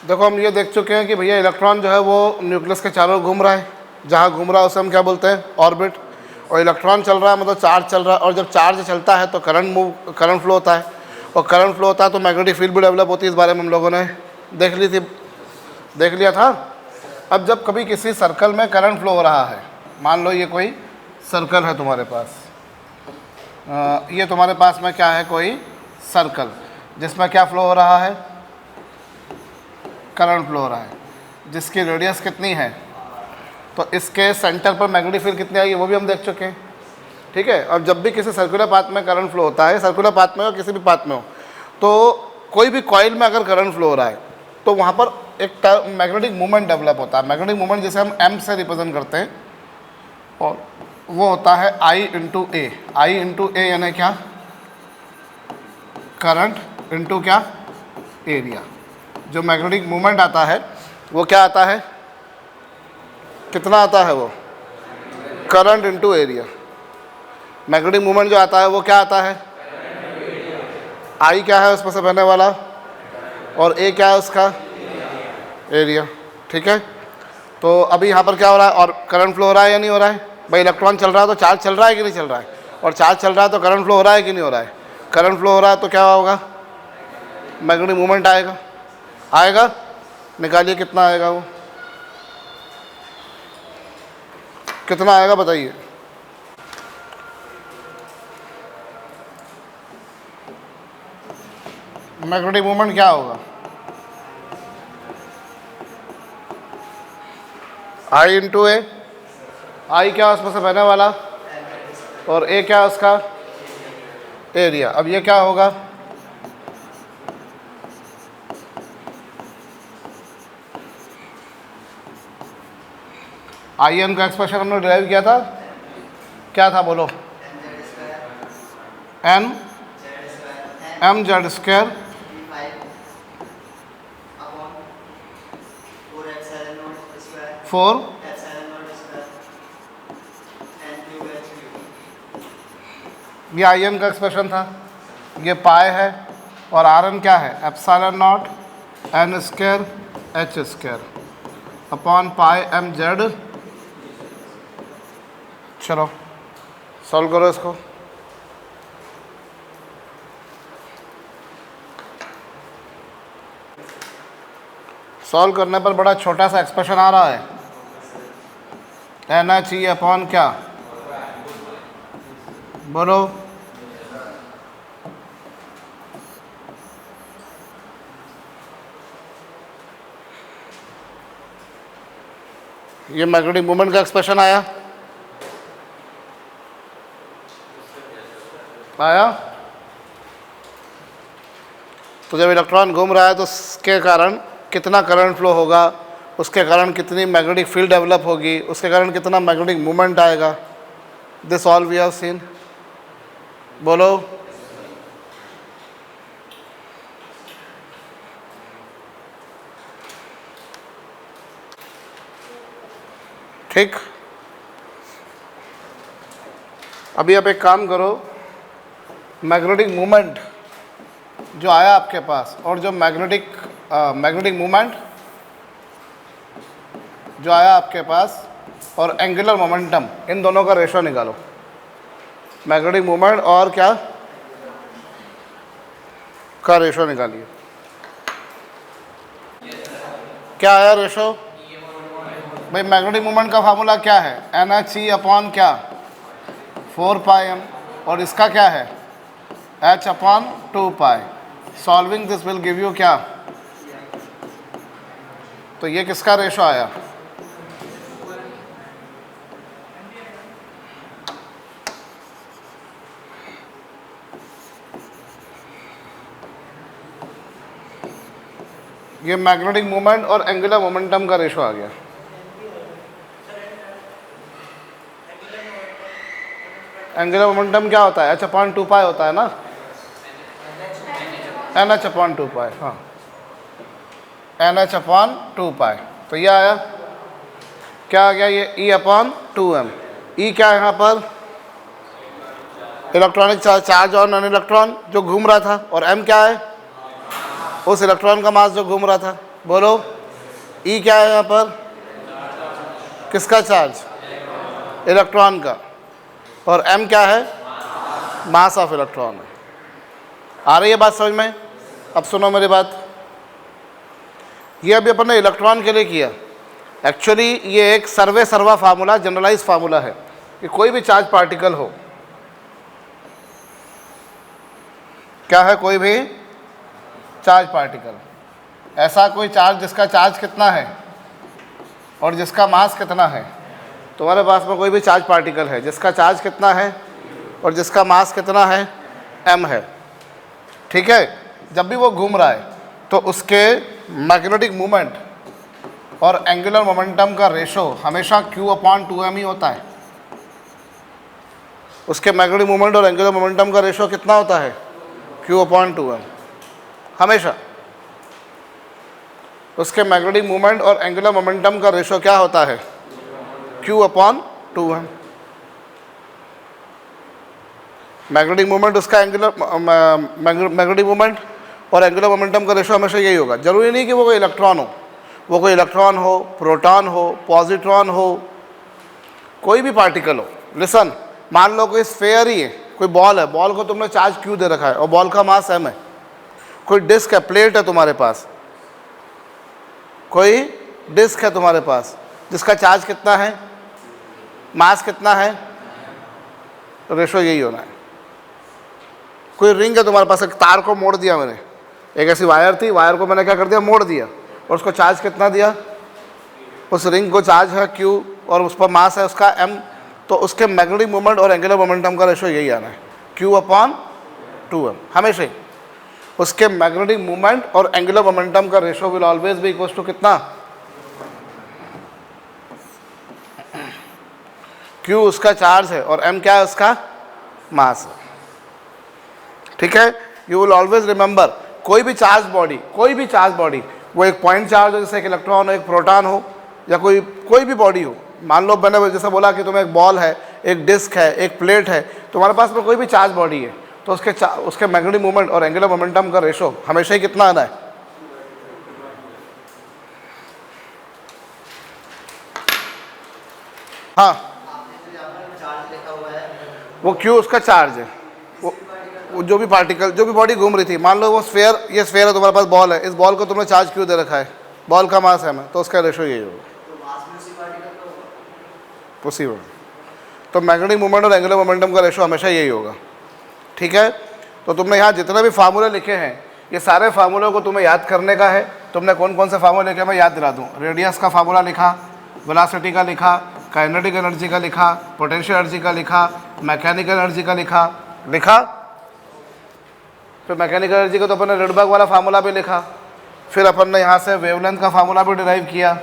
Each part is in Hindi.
देखो हम ये देख चुके हैं कि भैया इलेक्ट्रॉन जो है वो न्यूक्लियस के चारों घूम रहा है, जहाँ घूम रहा है उसे हम क्या बोलते हैं, ऑर्बिट। और इलेक्ट्रॉन चल रहा है मतलब चार्ज चल रहा है, और जब चार्ज चलता है तो करंट फ्लो होता है, और करंट फ्लो होता है तो मैग्नेटिक फील्ड भी डेवलप होती है। इस बारे में हम लोगों ने देख लिया था। अब जब कभी किसी सर्कल में करंट फ्लो हो रहा है, मान लो ये कोई सर्कल है तुम्हारे पास, ये तुम्हारे पास में क्या है, कोई सर्कल जिसमें क्या फ्लो हो रहा है, करंट फ्लो हो रहा है, जिसकी रेडियस कितनी है, तो इसके सेंटर पर मैग्नेटिक फील्ड कितनी आएगी वो भी हम देख चुके हैं। ठीक है। और जब भी किसी सर्कुलर पाथ में करंट फ्लो होता है, सर्कुलर पाथ में हो किसी भी पाथ में हो, तो कोई भी कॉइल में अगर करंट फ्लो हो रहा है तो वहाँ पर एक मैग्नेटिक मूवमेंट डेवलप होता है। मैग्नेटिक मूवमेंट जिसे हम एम से रिप्रेजेंट करते हैं, और वो होता है आई इंटू ए। आई इंटू ए यानी क्या, करंट इंटू क्या, एरिया। जो मैग्नेटिक मूवमेंट आता है वो क्या आता है, कितना आता है वो, current into area. Magnetic movement जो आता है वो क्या आता है, आई क्या है उसमें से बहने वाला, और ए क्या है उसका, एरिया। ठीक है। तो अभी यहाँ पर क्या हो रहा है, और करंट फ्लो हो रहा है या नहीं हो रहा है, भाई इलेक्ट्रॉन चल रहा है तो चार्ज चल रहा है कि नहीं चल रहा है, और चार्ज चल रहा है तो करंट फ्लो हो रहा है कि नहीं हो रहा है। करंट फ्लो हो रहा है तो क्या होगा, मैग्नेटिक मूवमेंट आएगा। निकालिए कितना आएगा, वो कितना आएगा बताइए। मैग्नेटिक मूवमेंट क्या होगा, आई इंटू ए। आई क्या उसमें से बहने वाला, और ए क्या उसका, एरिया। अब ये क्या होगा, आई एन का एक्सप्रेशन हमने डिराइव किया था, क्या था बोलो, N M Z square four, ये आई एन का एक्सप्रेशन था, ये पाए है, और आर एन क्या है, epsilon nought N square H square upon pi M Z. चलो सॉल्व करो इसको। सॉल्व करने पर बड़ा छोटा सा एक्सप्रेशन आ रहा है, एन एच ई अपॉन क्या, बोलो, ये मैग्नेटिक मूवमेंट का एक्सप्रेशन आया। तो जब इलेक्ट्रॉन घूम रहा है तो उसके कारण कितना करंट फ्लो होगा, उसके कारण कितनी मैग्नेटिक फील्ड डेवलप होगी, उसके कारण कितना मैग्नेटिक मूवमेंट आएगा। This all we have seen. बोलो, ठीक। अभी आप एक काम करो, मैग्नेटिक मूवमेंट जो आया आपके पास, और जो मैग्नेटिक मूवमेंट जो आया आपके पास, और एंगुलर मोमेंटम, इन दोनों का रेशो निकालो। मैग्नेटिक मूवमेंट और क्या का रेशो निकालिए। क्या आया रेशो, भाई मैग्नेटिक मूवमेंट का फार्मूला क्या है, एन एच ई अपॉन क्या, 4 पाई एम, और इसका क्या है, h upon 2 pi. Solving this will give you क्या, तो ये किसका रेशो आया, ये मैग्नेटिक मूवमेंट और एंगुलर मोमेंटम का रेशो आ गया। एंगुलर मोमेंटम क्या होता है, h अपॉन 2 पाई होता है ना, एन एच अपॉन 2 पाई, हाँ एन एच अपॉन 2 पाई। तो ये आया, क्या आ गया, ये ई अपॉन 2m। ई क्या है यहाँ पर, इलेक्ट्रॉनिक चार्ज और नॉन इलेक्ट्रॉन जो घूम रहा था, और m क्या है, उस इलेक्ट्रॉन का मास जो घूम रहा था। बोलो, ई क्या है यहाँ पर, किसका चार्ज, इलेक्ट्रॉन का, और m क्या है, मास ऑफ इलेक्ट्रॉन है। आ रही है बात समझ में? अब सुनो मेरी बात, ये अभी अपन ने इलेक्ट्रॉन के लिए किया। एक्चुअली ये एक सर्वा फार्मूला, जनरलाइज फार्मूला है कि कोई भी चार्ज पार्टिकल हो, क्या है, कोई भी चार्ज पार्टिकल, ऐसा कोई चार्ज जिसका चार्ज कितना है और जिसका मास कितना है। तुम्हारे पास में कोई भी चार्ज पार्टिकल है जिसका चार्ज कितना है और जिसका मास कितना है, m है, ठीक है। जब भी वो घूम रहा है तो उसके मैग्नेटिक मोमेंट और एंगुलर मोमेंटम का रेशो हमेशा q/2m ही होता है। उसके मैग्नेटिक मोमेंट और एंगुलर मोमेंटम का रेशो कितना होता है, q/2m, हमेशा। उसके मैग्नेटिक मोमेंट और एंगुलर मोमेंटम का रेशो क्या होता है, q/2m। मैग्नेटिक मोमेंट उसका मैग्नेटिक मोमेंट और एंगुलर मोमेंटम का रेशो हमेशा यही होगा। जरूरी नहीं कि वो कोई इलेक्ट्रॉन हो, वो कोई इलेक्ट्रॉन हो, प्रोटॉन हो, पॉजिट्रॉन हो, कोई भी पार्टिकल हो। लिसन, मान लो कोई स्फेयर ही है, कोई बॉल है, बॉल को तुमने चार्ज q दे रखा है और बॉल का मास m है। कोई डिस्क है, प्लेट है तुम्हारे पास, कोई डिस्क है तुम्हारे पास जिसका चार्ज कितना है, मास कितना है, तो रेशो यही होना है। कोई रिंग है तुम्हारे पास, एक तार को मोड़ दिया मैंने, एक ऐसी वायर थी, वायर को मैंने क्या कर दिया, मोड़ दिया, और उसको चार्ज कितना दिया, उस रिंग को चार्ज है q और उस पर मास है उसका m, तो उसके मैग्नेटिक मोमेंट और एंगुलर मोमेंटम का रेशो यही आना है, q/2m, हमेशा ही। उसके मैग्नेटिक मोमेंट और एंगुलर मोमेंटम का ratio will always be equal to कितना, q उसका चार्ज है और m क्या है, उसका मास है, ठीक है। यू विल ऑलवेज रिमेंबर, कोई भी चार्ज बॉडी, वो एक पॉइंट चार्ज हो, जैसे एक इलेक्ट्रॉन हो, एक प्रोटॉन हो, या कोई भी बॉडी हो। मान लो मैंने जैसे बोला कि तुम्हें एक बॉल है, एक डिस्क है, एक प्लेट है, तुम्हारे पास में कोई भी चार्ज बॉडी है, तो उसके मैग्नेटिक मोमेंट और एंगुलर मोमेंटम का रेशो हमेशा ही कितना आना है, हाँ, वो q उसका चार्ज है। वो जो भी पार्टिकल, जो भी बॉडी घूम रही थी, मान लो वो स्फेयर, ये स्फेयर है तुम्हारे पास, बॉल है, इस बॉल को तुमने चार्ज q दे रखा है, बॉल का मास m है, तो उसका रेशो यही होगा, उसी में। तो मैग्नेटिक मोमेंट और एंगुलर मोमेंटम का रेशो हमेशा यही होगा, ठीक है। तो तुमने यहाँ जितने भी फार्मूले लिखे हैं, ये सारे फार्मूलों को तुम्हें याद करने का है। तुमने कौन कौन से फार्मूले लिखे, मैं याद दिला दूँ। रेडियस का फार्मूला लिखा, वेलोसिटी का लिखा, काइनेटिक एनर्जी का लिखा, पोटेंशियल एनर्जी का लिखा, मैकेनिकल एनर्जी का लिखा। फिर मैकेनिकल एनर्जी का तो अपन ने रेडबर्ग वाला फार्मूला भी लिखा। फिर अपन ने यहाँ से वेवलेंथ का फार्मूला भी डिराइव किया,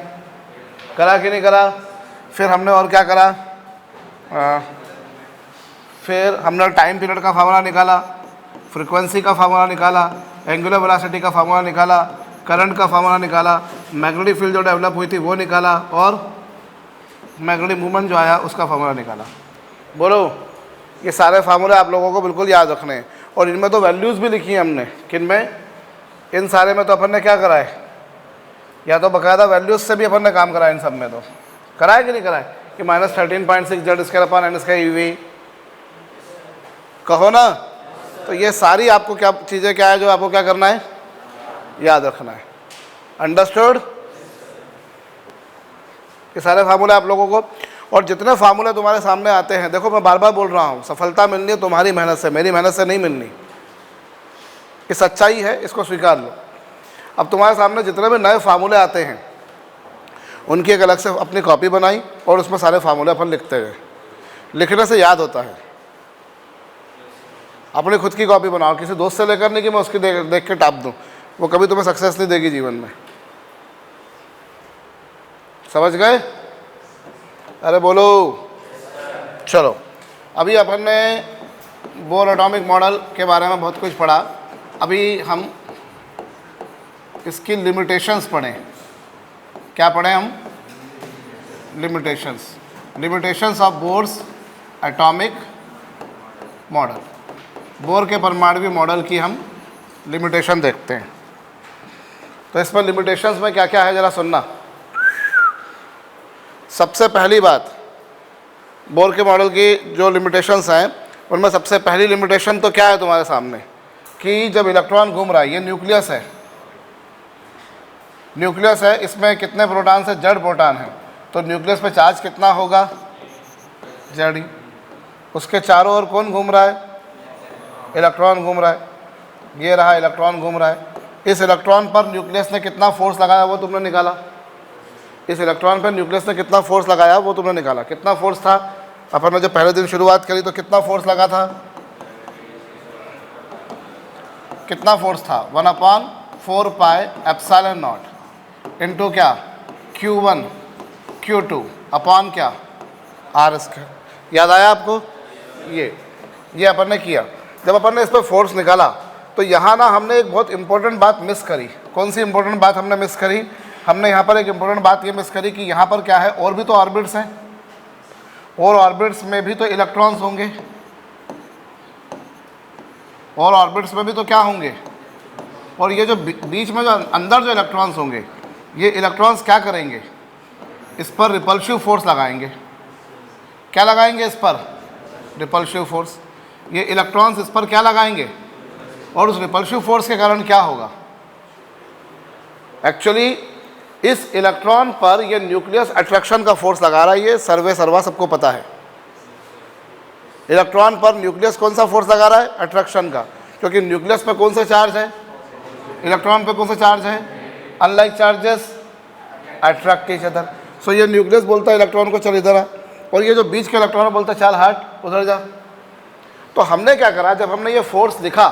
करा कि नहीं करा। फिर हमने और क्या करा, फिर हमने टाइम पीरियड का फार्मूला निकाला, फ्रीक्वेंसी का फार्मूला निकाला, एंगुलर वेलोसिटी का फार्मूला निकाला, करंट का फार्मूला निकाला, मैग्नेटिक फील्ड जो डेवलप हुई थी वो निकाला, और मैग्नेटिक मूवमेंट जो आया उसका फार्मूला निकाला। बोलो, ये सारे फार्मूले आप लोगों को बिल्कुल याद रखने हैं। और इनमें तो वैल्यूज़ भी लिखी हैं हमने, किन में, इन सारे में तो अपन ने क्या करा है, या तो बाकायदा वैल्यूज़ से भी अपन ने काम करा है। इन सब में तो करा है कि नहीं करा है, कि -13.6 Z²/NS²/eV कहो ना। तो ये सारी आपको क्या चीज़ें क्या है जो आपको क्या करना है, याद रखना है। अंडरस्टूड? ये सारे फार्मूले आप लोगों को, और जितने फार्मूले तुम्हारे सामने आते हैं, देखो मैं बार बार बोल रहा हूँ, सफलता मिलनी है तुम्हारी मेहनत से, मेरी मेहनत से नहीं मिलनी। ये सच्चाई है, इसको स्वीकार लो। अब तुम्हारे सामने जितने भी नए फार्मूले आते हैं, उनकी एक अलग से अपनी कॉपी बनाई और उसमें सारे फार्मूले अपन लिखते गए। लिखने से याद होता है। अपनी खुद की कॉपी बनाओ, किसी दोस्त से लेकर नहीं कि मैं उसकी देख के टाप दूँ, वो कभी तुम्हें सक्सेस नहीं देगी जीवन में। समझ गए? अरे बोलो। चलो, अभी अपन ने बोर एटॉमिक मॉडल के बारे में बहुत कुछ पढ़ा। अभी हम इसकी लिमिटेशंस पढ़ें। क्या पढ़ें हम? Limitations of Bohr's atomic model. Bore के परमाणु मॉडल की हम लिमिटेशन देखते हैं। तो इसमें लिमिटेशंस में क्या क्या है ज़रा सुनना। सबसे पहली बात, बोर के मॉडल की जो लिमिटेशंस हैं उनमें सबसे पहली लिमिटेशन तो क्या है तुम्हारे सामने, कि जब इलेक्ट्रॉन घूम रहा है, ये न्यूक्लियस है, न्यूक्लियस है, इसमें कितने प्रोटॉन्स है, जेड प्रोटॉन है, तो न्यूक्लियस पे चार्ज कितना होगा, जेड। उसके चारों ओर कौन घूम रहा है, इलेक्ट्रॉन घूम रहा है, ये रहा इलेक्ट्रॉन घूम रहा है। इस इलेक्ट्रॉन पर न्यूक्लियस ने कितना फोर्स लगाया वो तुमने निकाला, इस इलेक्ट्रॉन पर न्यूक्लियस ने कितना फोर्स लगाया वो तुमने निकाला। कितना फोर्स था, अपन ने जब पहले दिन शुरुआत करी तो कितना फोर्स लगा था, कितना फोर्स था, 1/4 पाई एप्सिलॉन नॉट इंटू क्या, Q1 Q2 अपॉन क्या, R²। याद आया आपको, ये अपन ने किया। जब अपन ने इस पर फोर्स निकाला तो यहाँ ना हमने एक बहुत इंपॉर्टेंट बात मिस करी। कौन सी इंपॉर्टेंट बात हमने मिस करी, हमने यहाँ पर एक इंपॉर्टेंट बात ये मिस करी कि यहाँ पर क्या है, और भी तो ऑर्बिट्स हैं, और ऑर्बिट्स में भी तो इलेक्ट्रॉन्स होंगे, और ऑर्बिट्स में भी तो क्या होंगे, और ये जो बीच में जो अंदर जो इलेक्ट्रॉन्स होंगे, ये इलेक्ट्रॉन्स क्या करेंगे, इस पर रिपल्सिव फोर्स लगाएंगे। क्या लगाएंगे, इस पर रिपल्सिव फोर्स। ये इलेक्ट्रॉन्स इस पर क्या लगाएंगे, और उस रिपल्सिव फोर्स के कारण क्या होगा, एक्चुअली इस इलेक्ट्रॉन पर ये न्यूक्लियस अट्रैक्शन का फोर्स लगा रहा है। ये सर्वा सबको पता है। इलेक्ट्रॉन पर न्यूक्लियस कौन सा फोर्स लगा रहा है, अट्रैक्शन का, क्योंकि न्यूक्लियस पर कौन सा चार्ज है, इलेक्ट्रॉन पर कौन सा चार्ज है, unlike charges attract each other. So ये न्यूक्लियस बोलता है इलेक्ट्रॉन को चल इधर आ, और ये जो बीच के इलेक्ट्रॉन बोलता है चल हट उधर जा। तो हमने क्या करा, जब हमने ये फोर्स दिखा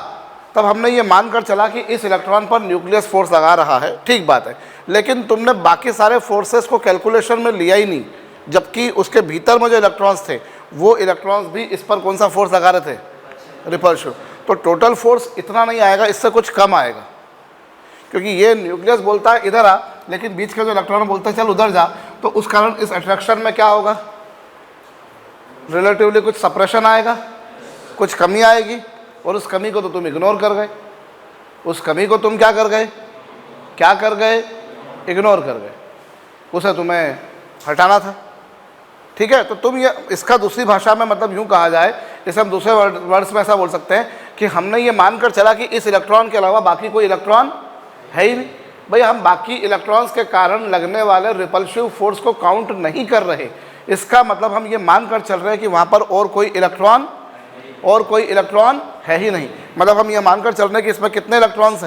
तब हमने ये मानकर चला कि इस इलेक्ट्रॉन पर न्यूक्लियस फोर्स लगा रहा है, ठीक बात है, लेकिन तुमने बाकी सारे फोर्सेस को कैलकुलेशन में लिया ही नहीं, जबकि उसके भीतर में जो इलेक्ट्रॉन्स थे वो इलेक्ट्रॉन्स भी इस पर कौन सा फोर्स लगा रहे थे, रिपल्सिव। तो टोटल फोर्स इतना नहीं आएगा, इससे कुछ कम आएगा, क्योंकि ये न्यूक्लियस बोलता है इधर आ, लेकिन बीच का जो इलेक्ट्रॉन बोलता है चल उधर जा, तो उस कारण इस अट्रैक्शन में क्या होगा, रिलेटिवली कुछ सप्रेशन आएगा, कुछ कमी आएगी, और उस कमी को तो तुम इग्नोर कर गए, उस कमी को तुम क्या कर गए, इग्नोर कर गए, उसे तुम्हें हटाना था, ठीक है। तो तुम ये इसका दूसरी भाषा में मतलब यूँ कहा जाए, इसे हम दूसरे वर्ड्स में ऐसा बोल सकते हैं कि हमने ये मानकर चला कि इस इलेक्ट्रॉन के अलावा बाकी कोई इलेक्ट्रॉन है ही नहीं। भाई हम बाकी इलेक्ट्रॉन्स के कारण लगने वाले रिपल्सिव फोर्स को काउंट नहीं कर रहे, इसका मतलब हम ये मानकर चल रहे हैं कि वहाँ पर और कोई इलेक्ट्रॉन है ही नहीं। मतलब हम ये मानकर चल रहे हैं कि इसमें कितने इलेक्ट्रॉन्स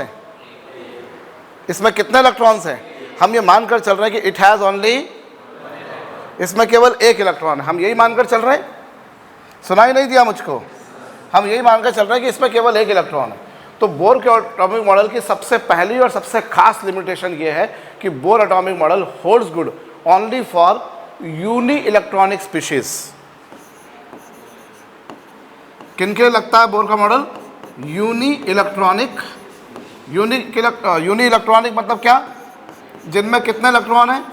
हैं, हम ये मानकर चल रहे हैं कि इट हैज़ ओनली, इसमें केवल एक इलेक्ट्रॉन है, हम यही मानकर चल रहे हैं। सुनाई नहीं दिया मुझको, हम यही मानकर चल रहे हैं कि इसमें केवल एक इलेक्ट्रॉन है। तो बोर के एटॉमिक मॉडल की सबसे पहली और सबसे खास लिमिटेशन ये है कि Bohr atomic model holds good only for uni electronic species. किन के लगता है बोर का मॉडल, यूनी इलेक्ट्रॉनिक मतलब क्या, जिनमें कितने इलेक्ट्रॉन हैं,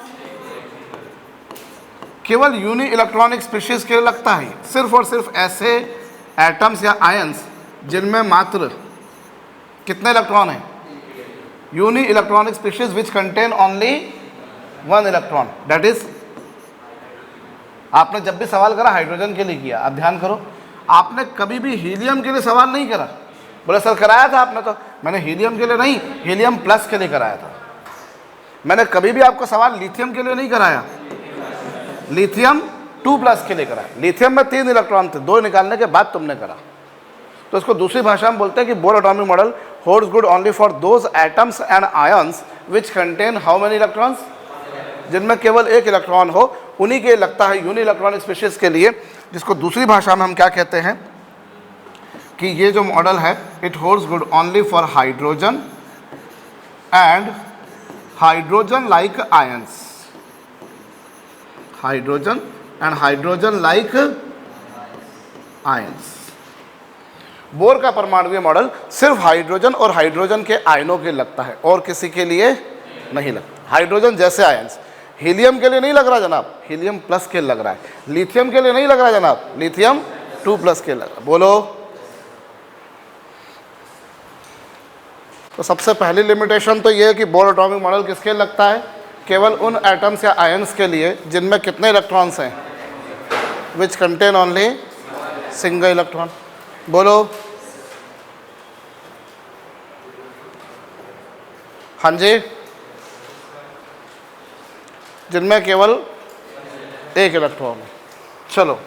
केवल यूनी इलेक्ट्रॉनिक स्पीशीज के लिए लगता है, सिर्फ और सिर्फ ऐसे एटम्स या आयंस जिनमें मात्र कितने इलेक्ट्रॉन हैं, uni electronic species which contain only 1 electron, that is. आपने जब भी सवाल करा हाइड्रोजन के लिए किया, आप ध्यान करो, आपने कभी भी हीलियम के लिए सवाल नहीं करा। बोले सर कराया था आपने, तो मैंने हीलियम के लिए नहीं, हीलियम प्लस के लिए कराया था। मैंने कभी भी आपको सवाल लिथियम के लिए नहीं कराया, लिथियम 2+ के लिए कराया। लिथियम में 3 इलेक्ट्रॉन थे, 2 निकालने के बाद तुमने करा। तो इसको दूसरी भाषा में बोलते हैं कि Bohr atomic model holds good only for those atoms and ions which contain how many electrons, जिनमें केवल एक इलेक्ट्रॉन हो, उन्हीं के लगता है यूनी इलेक्ट्रॉनिक स्पीशीज के लिए, जिसको दूसरी भाषा में हम क्या कहते हैं कि ये जो मॉडल है it holds good only for hydrogen and hydrogen like ions, hydrogen and hydrogen like ions. Bore का परमाणुीय मॉडल सिर्फ हाइड्रोजन और हाइड्रोजन के आयनों के लगता है, और किसी के लिए नहीं लगता। हाइड्रोजन जैसे आयंस, हीलियम के लिए नहीं लग रहा जनाब, हीलियम प्लस के लग रहा है। लिथियम के लिए नहीं लग रहा जनाब, लिथियम 2+ के लग रहा। बोलो। तो सबसे पहली लिमिटेशन तो ये है कि बोर एटॉमिक मॉडल किसके लिए लगता है? केवल उन एटम्स या आयन्स के लिए जिनमें कितने इलेक्ट्रॉन्स हैं, विच कंटेन ओनली सिंगल इलेक्ट्रॉन। बोलो हाँ जी, जिनमें केवल एक इलेक्ट्रॉन है। चलो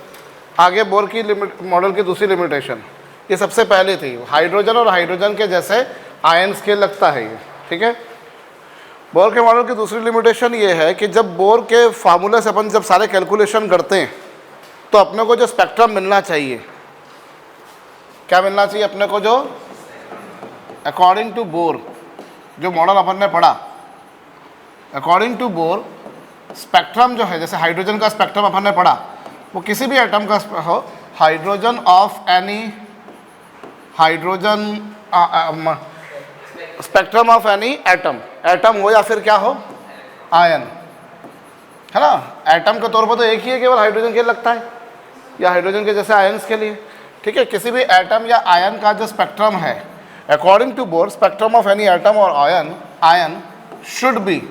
आगे बोर की मॉडल की दूसरी लिमिटेशन, ये सबसे पहले थी, हाइड्रोजन और हाइड्रोजन के जैसे आयन्स के लगता है ये, ठीक है। बोर के मॉडल की दूसरी लिमिटेशन ये है कि जब बोर के फार्मूले से अपन जब सारे कैलकुलेशन करते हैं तो अपने को जो स्पेक्ट्रम मिलना चाहिए, क्या मिलना चाहिए अपने को? जो अकॉर्डिंग टू बोर, जो मॉडल अपन ने पढ़ा, अकॉर्डिंग टू बोर स्पेक्ट्रम जो है, जैसे हाइड्रोजन का स्पेक्ट्रम अपन ने पढ़ा, वो किसी भी एटम का हो, hydrogen of any hydrogen spectrum of any atom, atom हो या फिर क्या हो, आयन, है ना। एटम के तौर पर तो एक ही है, केवल हाइड्रोजन के लिए लगता है या हाइड्रोजन के जैसे आयन्स के लिए, ठीक है। किसी भी एटम या आयन का जो स्पेक्ट्रम है, according to Bohr spectrum of any atom और ion should be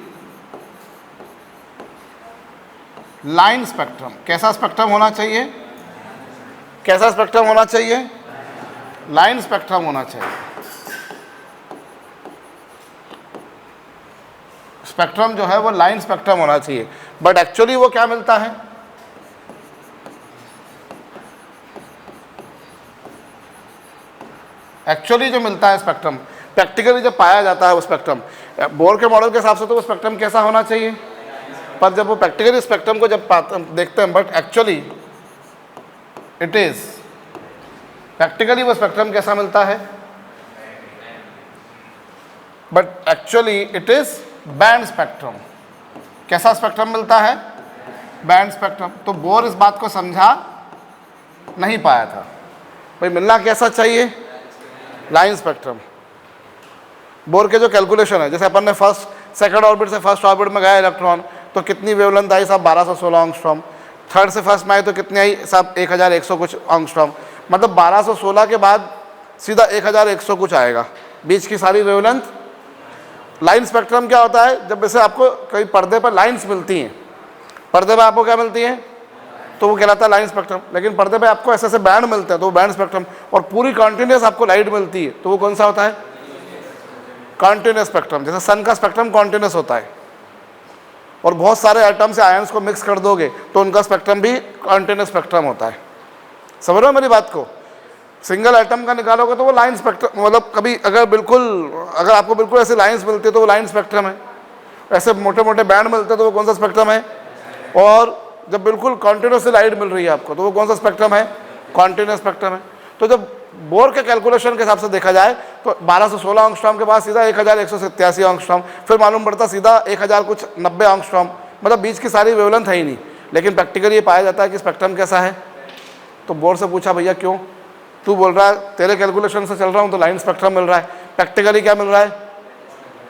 line spectrum. कैसा स्पेक्ट्रम होना चाहिए? कैसा स्पेक्ट्रम होना चाहिए? लाइन स्पेक्ट्रम होना चाहिए। स्पेक्ट्रम जो है वो लाइन स्पेक्ट्रम होना चाहिए। बट एक्चुअली वो क्या मिलता है? एक्चुअली जो मिलता है स्पेक्ट्रम, प्रैक्टिकली जब पाया जाता है वो स्पेक्ट्रम, बोर के मॉडल के हिसाब से तो वो स्पेक्ट्रम कैसा होना चाहिए, पर जब वो प्रैक्टिकली स्पेक्ट्रम को जब देखते हैं, but actually it is, practically वो स्पेक्ट्रम कैसा मिलता है? But actually it is band spectrum. कैसा स्पेक्ट्रम मिलता है? Band spectrum. तो बोर इस बात को समझा नहीं पाया था, भाई मिलना कैसा चाहिए? Line spectrum. बोर के जो कैलकुलेशन है, जैसे अपन ने फर्स्ट सेकंड ऑर्बिट से फर्स्ट ऑर्बिट में गया इलेक्ट्रॉन, तो कितनी वेवलेंथ आई साहब? 1216 एंगस्ट्रॉम। थर्ड से फर्स्ट में आई तो कितनी आई साहब? 1100 कुछ एंगस्ट्रॉम। मतलब 1216 के बाद सीधा 1100 कुछ आएगा, बीच की सारी वेवलेंथ। लाइन स्पेक्ट्रम क्या होता है? जब जैसे आपको कहीं पर्दे पर लाइंस मिलती हैं, पर्दे पर आपको क्या मिलती हैं, तो वो कहलाता है लाइन स्पेक्ट्रम। लेकिन पर्दे पे आपको ऐसे ऐसे बैंड मिलते हैं तो वो बैंड स्पेक्ट्रम। और पूरी कॉन्टिन्यूस आपको लाइट मिलती है तो वो कौन सा होता है? Continuous spectrum. जैसे सन का स्पेक्ट्रम कॉन्टिन्यूस होता है, और बहुत सारे एटम्स या आयन्स को मिक्स कर दोगे तो उनका स्पेक्ट्रम भी कॉन्टिन्यूस स्पेक्ट्रम होता है। समझ रहे हो मेरी बात को? सिंगल एटम का निकालोगे तो वो लाइन स्पेक्ट्रम, मतलब कभी अगर आपको बिल्कुल ऐसे लाइन्स मिलती है तो वो लाइन स्पेक्ट्रम है। ऐसे मोटे मोटे बैंड मिलते हैं तो वो कौन सा स्पेक्ट्रम है? और जब बिल्कुल कॉन्टिन्यूस लाइट मिल रही है आपको तो वो कौन सा स्पेक्ट्रम है? कॉन्टिन्यूस स्पेक्ट्रम है। तो जब बोर के कैलकुलेशन के हिसाब से देखा जाए तो 1216 एंगस्ट्रॉम के बाद सीधा 1187 एंगस्ट्रॉम, फिर मालूम पड़ता सीधा 1000 कुछ 90 एंगस्ट्रॉम, मतलब बीच की सारी वेवलेंथ है ही नहीं। लेकिन प्रैक्टिकली ये पाया जाता है कि स्पेक्ट्रम कैसा है। तो बोर से पूछा भैया क्यों? तू बोल रहा है तेरे कैलकुलेशन से चल रहा हूँ तो लाइन स्पेक्ट्रम मिल रहा है, प्रैक्टिकली क्या मिल रहा है?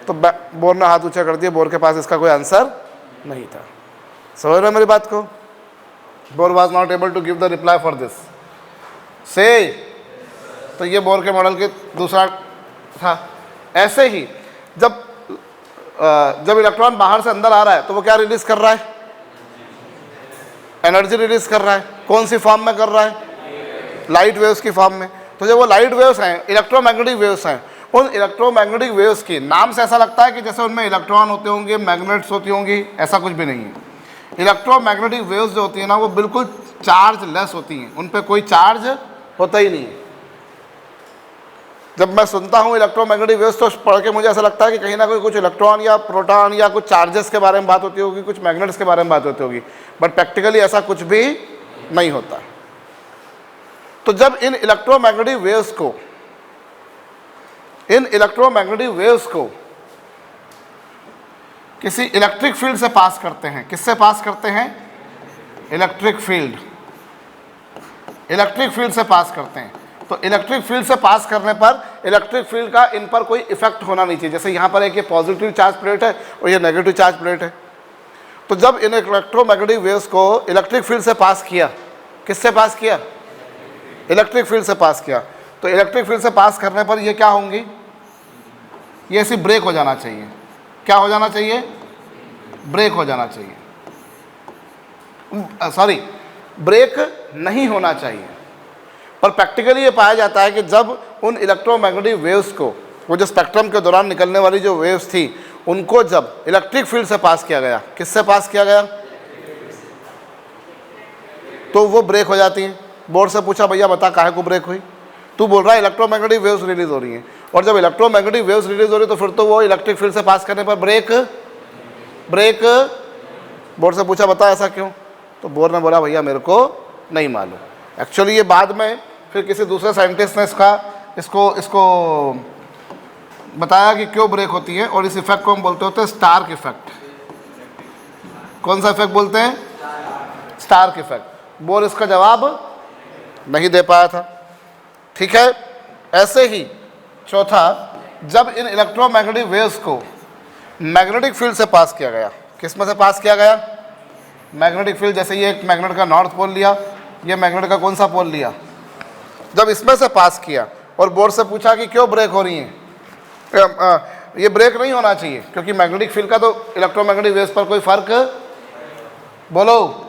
तो बोर ने हाथ ऊँचा कर दिया, बोर के पास इसका कोई आंसर नहीं था। समझ रहे मेरी बात को? Bohr was not able to give the reply for this से। तो ये बोर के मॉडल के दूसरा था। ऐसे ही जब इलेक्ट्रॉन बाहर से अंदर आ रहा है तो वो क्या रिलीज कर रहा है? एनर्जी रिलीज कर रहा है। कौन सी फॉर्म में कर रहा है? लाइट वेव्स की फॉर्म में। तो जब वो लाइट वेव्स हैं, इलेक्ट्रोमैग्नेटिक वेव्स हैं, उन इलेक्ट्रोमैग्नेटिक वेव्स की नाम से ऐसा लगता है कि जैसे उनमें इलेक्ट्रॉन होते होंगे, मैग्नेट्स होती होंगी, ऐसा कुछ भी नहीं है। इलेक्ट्रोमैग्नेटिक वेव्स जो होती है ना, वो बिल्कुल चार्ज लेस होती हैं, उन पर कोई चार्ज होता ही नहीं है। जब मैं सुनता हूँ इलेक्ट्रोमैग्नेटिक वेव्स तो पढ़ के मुझे ऐसा लगता है कि कहीं ना कहीं कुछ इलेक्ट्रॉन या प्रोटॉन या कुछ चार्जेस के बारे में बात होती होगी, कुछ मैग्नेट्स के बारे में बात होती होगी, बट प्रैक्टिकली ऐसा कुछ भी नहीं होता। तो जब इन इलेक्ट्रोमैग्नेटिक वेव्स को किसी इलेक्ट्रिक फील्ड से पास करते हैं, किससे पास करते हैं? इलेक्ट्रिक फील्ड से पास करते हैं। तो इलेक्ट्रिक फील्ड से पास करने पर इलेक्ट्रिक फील्ड का इन पर कोई इफेक्ट होना नहीं चाहिए। जैसे यहाँ पर एक ये पॉजिटिव चार्ज प्लेट है और ये नेगेटिव चार्ज प्लेट है। तो जब इन इलेक्ट्रोमैग्नेटिक वेव्स को इलेक्ट्रिक फील्ड से पास किया, किससे पास किया? इलेक्ट्रिक फील्ड से पास किया। तो इलेक्ट्रिक फील्ड से पास करने पर ये क्या होंगी? ये ऐसे ब्रेक हो जाना चाहिए। क्या हो जाना चाहिए? ब्रेक हो जाना चाहिए, सॉरी ब्रेक नहीं होना चाहिए। पर प्रैक्टिकली ये पाया जाता है कि जब उन इलेक्ट्रोमैग्नेटिक वेव्स को, वो जो स्पेक्ट्रम के दौरान निकलने वाली जो वेव्स थी, उनको जब इलेक्ट्रिक फील्ड से पास किया गया, किससे पास किया गया, तो वो ब्रेक हो जाती हैं। बोर्ड से पूछा भैया बता काहे को ब्रेक हुई, तू बोल रहा है इलेक्ट्रोमैग्नेटिक वेव्स रिलीज हो रही हैं, और जब इलेक्ट्रोमैग्नेटिक वेव्स रिलीज हो रही है तो फिर तो वो इलेक्ट्रिक फील्ड से पास करने पर ब्रेक। बोर्ड से पूछा बता ऐसा क्यों, तो बोर्ड ने बोला भैया मेरे को नहीं मालूम। एक्चुअली ये बाद में फिर किसी दूसरे साइंटिस्ट ने इसको बताया कि क्यों ब्रेक होती है, और इस इफेक्ट को हम बोलते होते हैं स्टार्क इफेक्ट। कौन सा इफेक्ट बोलते हैं? Stark effect. बोर्ड इसका जवाब नहीं दे पाया था। ठीक है, ऐसे ही चौथा, जब इन इलेक्ट्रोमैग्नेटिक वेव्स को मैग्नेटिक फील्ड से पास किया गया, किस में से पास किया गया? Magnetic field. जैसे ये एक मैग्नेट का नॉर्थ पोल लिया, ये मैग्नेट का कौन सा पोल लिया, जब इसमें से पास किया और बोर्ड से पूछा कि क्यों ब्रेक हो रही है, ये ब्रेक नहीं होना चाहिए क्योंकि मैग्नेटिक फील्ड का तो इलेक्ट्रोमैग्नेटिक वेव्स पर कोई फर्क, बोलो।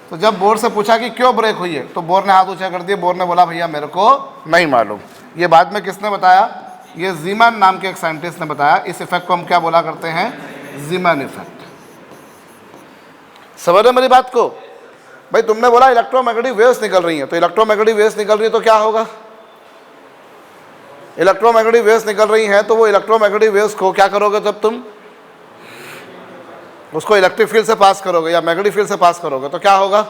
तो जब बोर्ड से पूछा कि क्यों ब्रेक हुई है, तो बोर्ड ने हाथ ऊंचा कर दिया, बोर्ड ने बोला भैया मेरे को नहीं मालूम। ये बाद में किसने बताया? ये जीमैन नाम के एक साइंटिस्ट ने बताया। इस इफेक्ट को हम क्या बोला करते हैं? Zeeman effect. समझ रहे मेरी बात को? भाई तुमने बोला इलेक्ट्रोमैग्नेटिक वेव्स निकल रही हैं, तो इलेक्ट्रोमैग्नेटिक वेव्स निकल रही है तो क्या होगा? इलेक्ट्रोमैग्नेटिक वेव्स निकल रही हैं तो वो इलेक्ट्रोमैग्नेटिक वेव्स को क्या करोगे? जब तुम उसको इलेक्ट्रिक फील्ड से पास करोगे या मैग्नेटिक फील्ड से पास करोगे तो क्या होगा?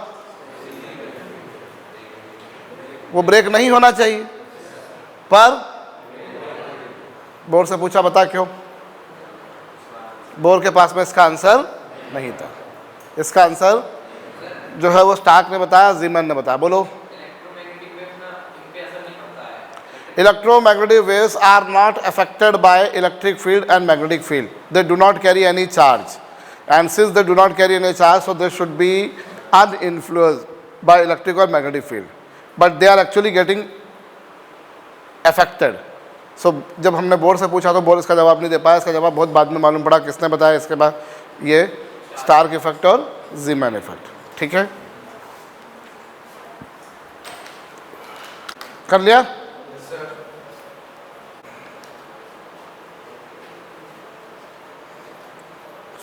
वो ब्रेक नहीं होना चाहिए। पर बोर्ड से पूछा बता क्यों, बोर्ड के पास में इसका आंसर नहीं था। इसका आंसर जो है वो स्टार्क ने बताया, जीमैन ने बताया। बोलो। Electromagnetic waves are not affected by electric field and magnetic field. They do not carry any charge, and since they do not carry any charge, so they should be uninfluenced by electric or magnetic field. But they are actually getting affected. So जब हमने बोर्ड से पूछा तो बोर्ड इसका जवाब नहीं दे पाया। इसका जवाब बहुत बाद में मालूम पड़ा। किसने बताया इसके बाद? ये स्टार्क इफेक्ट और जीमैन इफेक्ट। ठीक है, कर लिया?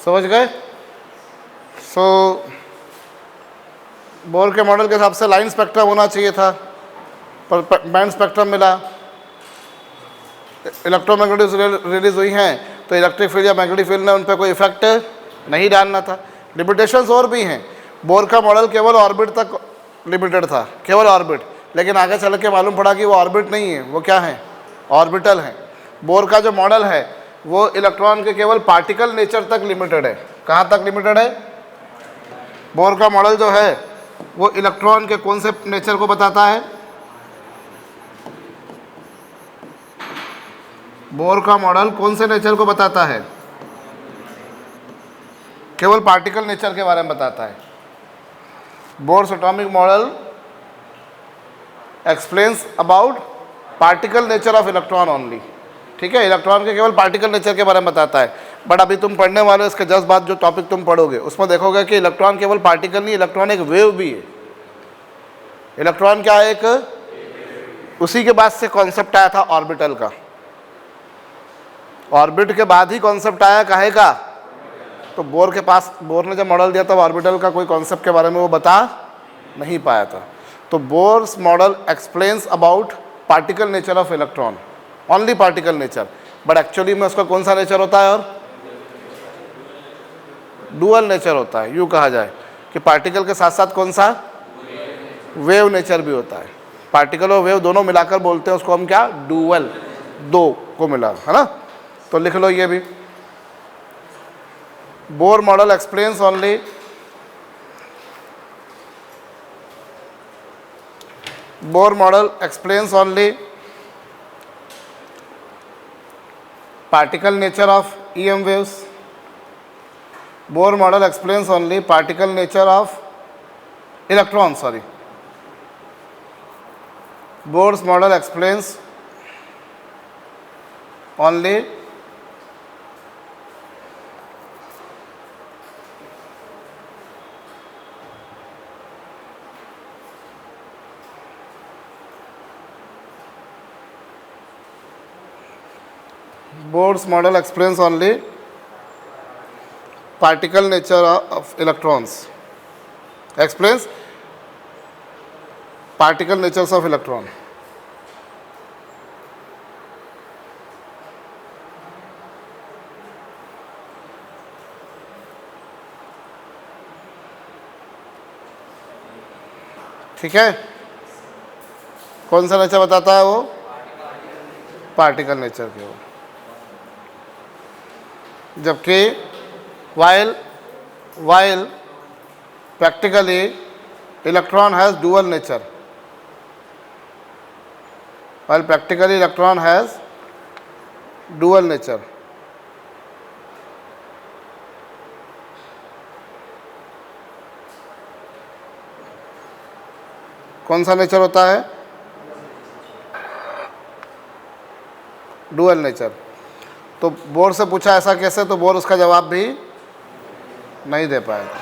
समझ गए? सो बोर के मॉडल के हिसाब से लाइन स्पेक्ट्रम होना चाहिए था, पर बैंड स्पेक्ट्रम मिला। इलेक्ट्रोमैग्नेटिक रिलीज हुई हैं तो इलेक्ट्रिक फील्ड या मैग्नेटिक फील्ड ने उन पर कोई इफेक्ट नहीं डालना था। लिमिटेशंस और भी हैं। बोर का मॉडल केवल ऑर्बिट तक लिमिटेड था, केवल ऑर्बिट, लेकिन आगे चल के मालूम पड़ा कि वो ऑर्बिट नहीं है, वो क्या है? ऑर्बिटल है। बोर का जो मॉडल है वो इलेक्ट्रॉन के केवल पार्टिकल नेचर तक लिमिटेड है। कहाँ तक लिमिटेड है? बोर का मॉडल जो है वो इलेक्ट्रॉन के कौन से नेचर को बताता है? बोर का मॉडल कौन से नेचर को बताता है? केवल पार्टिकल नेचर के बारे में बताता है। Bohr's atomic model explains about particle nature of electron only. ठीक है, इलेक्ट्रॉन के केवल पार्टिकल नेचर के बारे में बताता है। बट अभी तुम पढ़ने वाले हो इसके जस्ट बाद जो टॉपिक तुम पढ़ोगे उसमें देखोगे कि इलेक्ट्रॉन केवल पार्टिकल नहीं, इलेक्ट्रॉन एक वेव भी है। इलेक्ट्रॉन क्या है? एक। उसी के बाद से कॉन्सेप्ट आया था ऑर्बिटल का। ऑर्बिट के बाद ही कॉन्सेप्ट आया काहे का? तो बोर ने जब मॉडल दिया था ऑर्बिटल का कोई कॉन्सेप्ट के बारे में वो बता नहीं पाया था। तो Bohr's model explains about particle nature of electron, only particle nature. But actually में उसका कौन सा नेचर होता है? और डुअल नेचर होता है। यूँ कहा जाए कि पार्टिकल के साथ साथ कौन सा? वेव नेचर भी होता है। पार्टिकल और वेव दोनों मिलाकर बोलते हैं उसको हम क्या? डुअल, दो को मिला, है ना? तो लिख लो ये भी। Bohr model explains only particle nature of EM waves. Bohr model explains only particle nature of electron, sorry. Bohr's model explains only Bohr's model explains only particle nature of electrons. Explains particle natures of electron. ठीक है, कौन सा नेचर बताता है वो? पार्टिकल नेचर के वो। जबकि while practically electron has dual nature, while practically electron has dual nature. कौन सा नेचर होता है? Dual nature. तो बोर से पूछा ऐसा कैसे, तो बोर उसका जवाब भी नहीं दे पाएगा।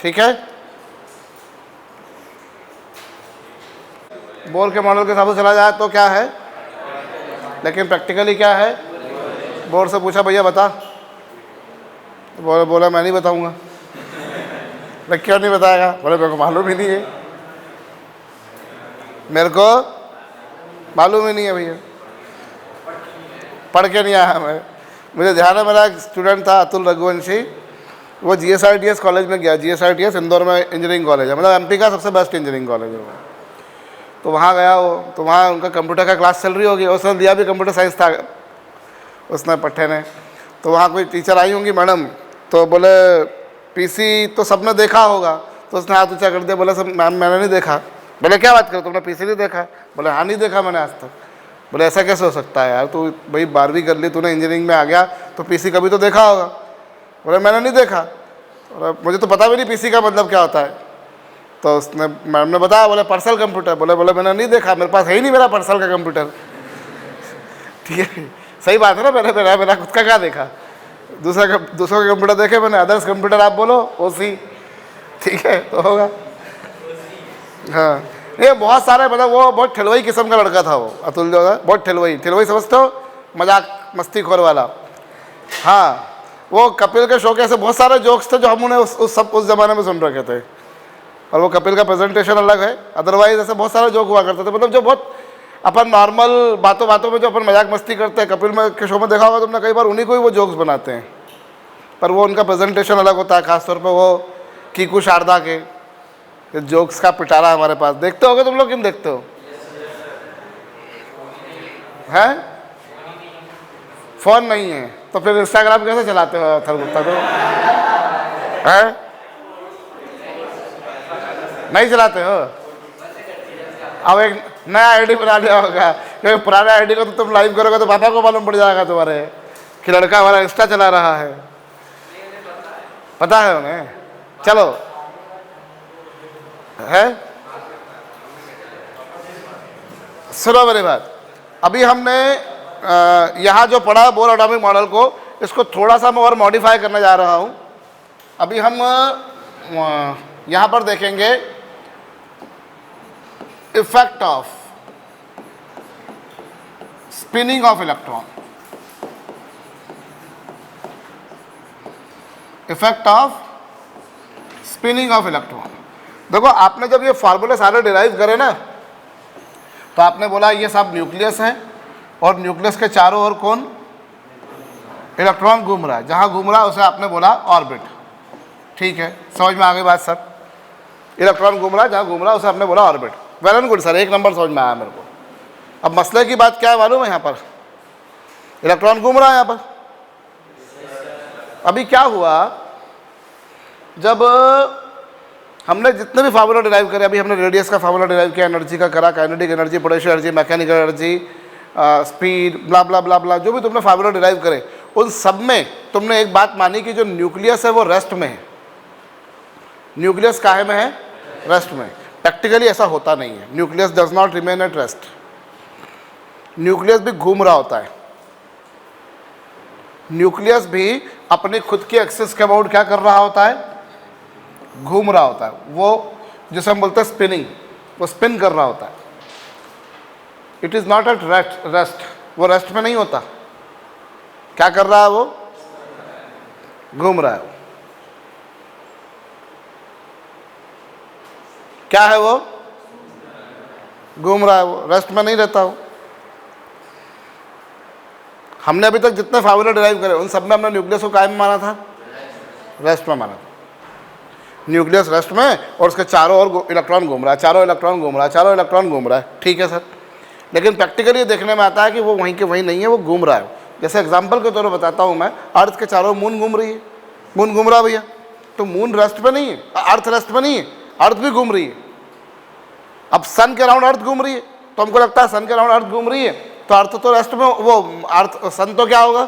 ठीक है, बोर के मॉडल के हिसाब से चला जाए तो क्या है, लेकिन प्रैक्टिकली क्या है? बोर से पूछा भैया बता, तो बोला मैं नहीं बताऊंगा। क्यों नहीं बताएगा? बोले मेरे को मालूम ही नहीं है, मेरे को मालूम ही नहीं है भैया, पढ़ के नहीं आया मैं। मुझे ध्यान है, मेरा एक स्टूडेंट था अतुल रघुवंशी, वो GSRTS कॉलेज में गया। GSRTS इंदौर में इंजीनियरिंग कॉलेज है, मतलब MP का सबसे बेस्ट इंजीनियरिंग कॉलेज है वो। तो वहाँ गया वो, तो वहाँ उनका कंप्यूटर का क्लास चल रही होगी, उसने दिया भी कंप्यूटर साइंस था उसने, पट्टे ने। तो वहाँ कोई टीचर आई होंगी मैडम, तो बोले PC तो सबने देखा होगा, तो उसने हाथ ऊँचा कर दिया, बोले सब मैम मैंने नहीं देखा। बोले क्या बात करो, तुमने PC नहीं देखा? बोले हाँ नहीं देखा मैंने आज तक। बोले ऐसा कैसे हो सकता है यार, तू भाई 12वीं कर ली, तूने इंजीनियरिंग में आ गया तो PC कभी तो देखा होगा। बोले मैंने नहीं देखा, मुझे तो पता भी नहीं PC का मतलब क्या होता है। तो उसने मैम ने बताया, बोले पर्सनल कंप्यूटर। बोले मैंने नहीं देखा, मेरे पास है ही नहीं मेरा पर्सनल का कंप्यूटर। ठीक है, सही बात है ना, मेरा खुद का क्या देखा, दूसरों का कंप्यूटर देखे मैंने, अदर्स कंप्यूटर आप बोलो OC, ठीक है तो होगा। हाँ, ये बहुत सारे, मतलब वो बहुत ठेलवई किस्म का लड़का था वो अतुल जो है, बहुत ठेलवई समझते हो, मजाक मस्ती खोर वाला। हाँ, वो कपिल के शो के ऐसे बहुत सारे जोक्स थे जो हम उन्हें उस ज़माने में सुन रखे थे, और वो कपिल का प्रेजेंटेशन अलग है। अदरवाइज ऐसे बहुत सारे जोक हुआ करते थे, मतलब जो बहुत अपन नॉर्मल बातों में जो अपन मजाक मस्ती करते हैं, कपिल में के शो में देखा होगा तुमने कई बार, उन्हीं को ही वो जोक्स बनाते हैं, पर वो उनका प्रेजेंटेशन अलग होता है। खासतौर पर वो कीकू शारदा के जोक्स का पिटारा हमारे पास। देखते होगे तुम लोग, क्यों देखते हो? हैं? फोन नहीं है तो फिर इंस्टाग्राम कैसे चलाते हो थरगुप्ता? तो हैं? नहीं चलाते हो? अब एक नया ID बना लिया होगा, क्योंकि पुराने ID को तो तुम लाइव करोगे तो पापा को मालूम पड़ जाएगा तुम्हारे कि लड़का हमारा इंस्टा चला रहा है। पता है उन्हें? चलो है, सुनो मेरी बात। अभी हमने यहाँ जो पढ़ा बोर एटॉमिक मॉडल को, इसको थोड़ा सा मैं और मॉडिफाई करने जा रहा हूँ। अभी हम यहाँ पर देखेंगे effect of spinning of electron, effect of spinning of electron. देखो, आपने जब ये फार्मूले सारे डिराइव करे ना, तो आपने बोला ये सब न्यूक्लियस है, और न्यूक्लियस के चारों ओर कौन? इलेक्ट्रॉन घूम रहा है। जहाँ घूम रहा है उसे आपने बोला ऑर्बिट। ठीक है, समझ में आ गई बात सब? इलेक्ट्रॉन घूम रहा है, जहाँ घूम रहा है उसे आपने बोला orbit. Well and good sir, 1 number समझ में आया मेरे को। अब मसले की बात क्या है मालूम है? यहाँ पर इलेक्ट्रॉन घूम रहा है यहाँ पर। अभी क्या हुआ, जब हमने जितने भी फार्मूला डिराइव करे, अभी हमने रेडियस का फार्मूला डिराइव किया, एनर्जी का करा, kinetic energy, potential energy, mechanical energy, speed, blah blah blah blah, जो भी तुमने फार्मूला डिराइव करे, उन सब में तुमने एक बात मानी कि जो न्यूक्लियस है वो रेस्ट में है। न्यूक्लियस काहे में है? रेस्ट में। प्रैक्टिकली ऐसा होता नहीं है, nucleus does not remain at rest. Nucleus भी घूम रहा होता है। न्यूक्लियस भी अपनी खुद की एक्सिस के अबाउट क्या कर रहा होता है? घूम रहा होता है। वो जिसे हम बोलते हैं स्पिनिंग, वो स्पिन कर रहा होता है। It is not at rest, वो रेस्ट में नहीं होता। क्या कर रहा है वो? घूम रहा है। क्या है वो? घूम रहा है। वो रेस्ट में नहीं रहता। वो हमने अभी तक जितने फार्मूले डिराइव करे उन सब में हमने न्यूक्लियस को कायम माना था, रेस्ट में माना था। न्यूक्लियस रेस्ट में और उसके चारों ओर इलेक्ट्रॉन घूम रहा है, चारों इलेक्ट्रॉन घूम रहा है, चारों इलेक्ट्रॉन घूम रहा है। ठीक है सर, लेकिन प्रैक्टिकली ये देखने में आता है कि वो वहीं के वहीं नहीं है, वो घूम रहा है। जैसे एग्जांपल के तौर पर बताता हूँ मैं, अर्थ के चारों मून घूम रही है, मून घूम रहा है भैया, तो मून रेस्ट पे नहीं है, अर्थ रेस्ट पे नहीं है, अर्थ भी घूम रही है। अब सन के अराउंड अर्थ घूम रही है, तो हमको लगता है सन के अराउंड अर्थ घूम रही है, तो अर्थ तो रेस्ट में, वो अर्थ सन तो क्या होगा?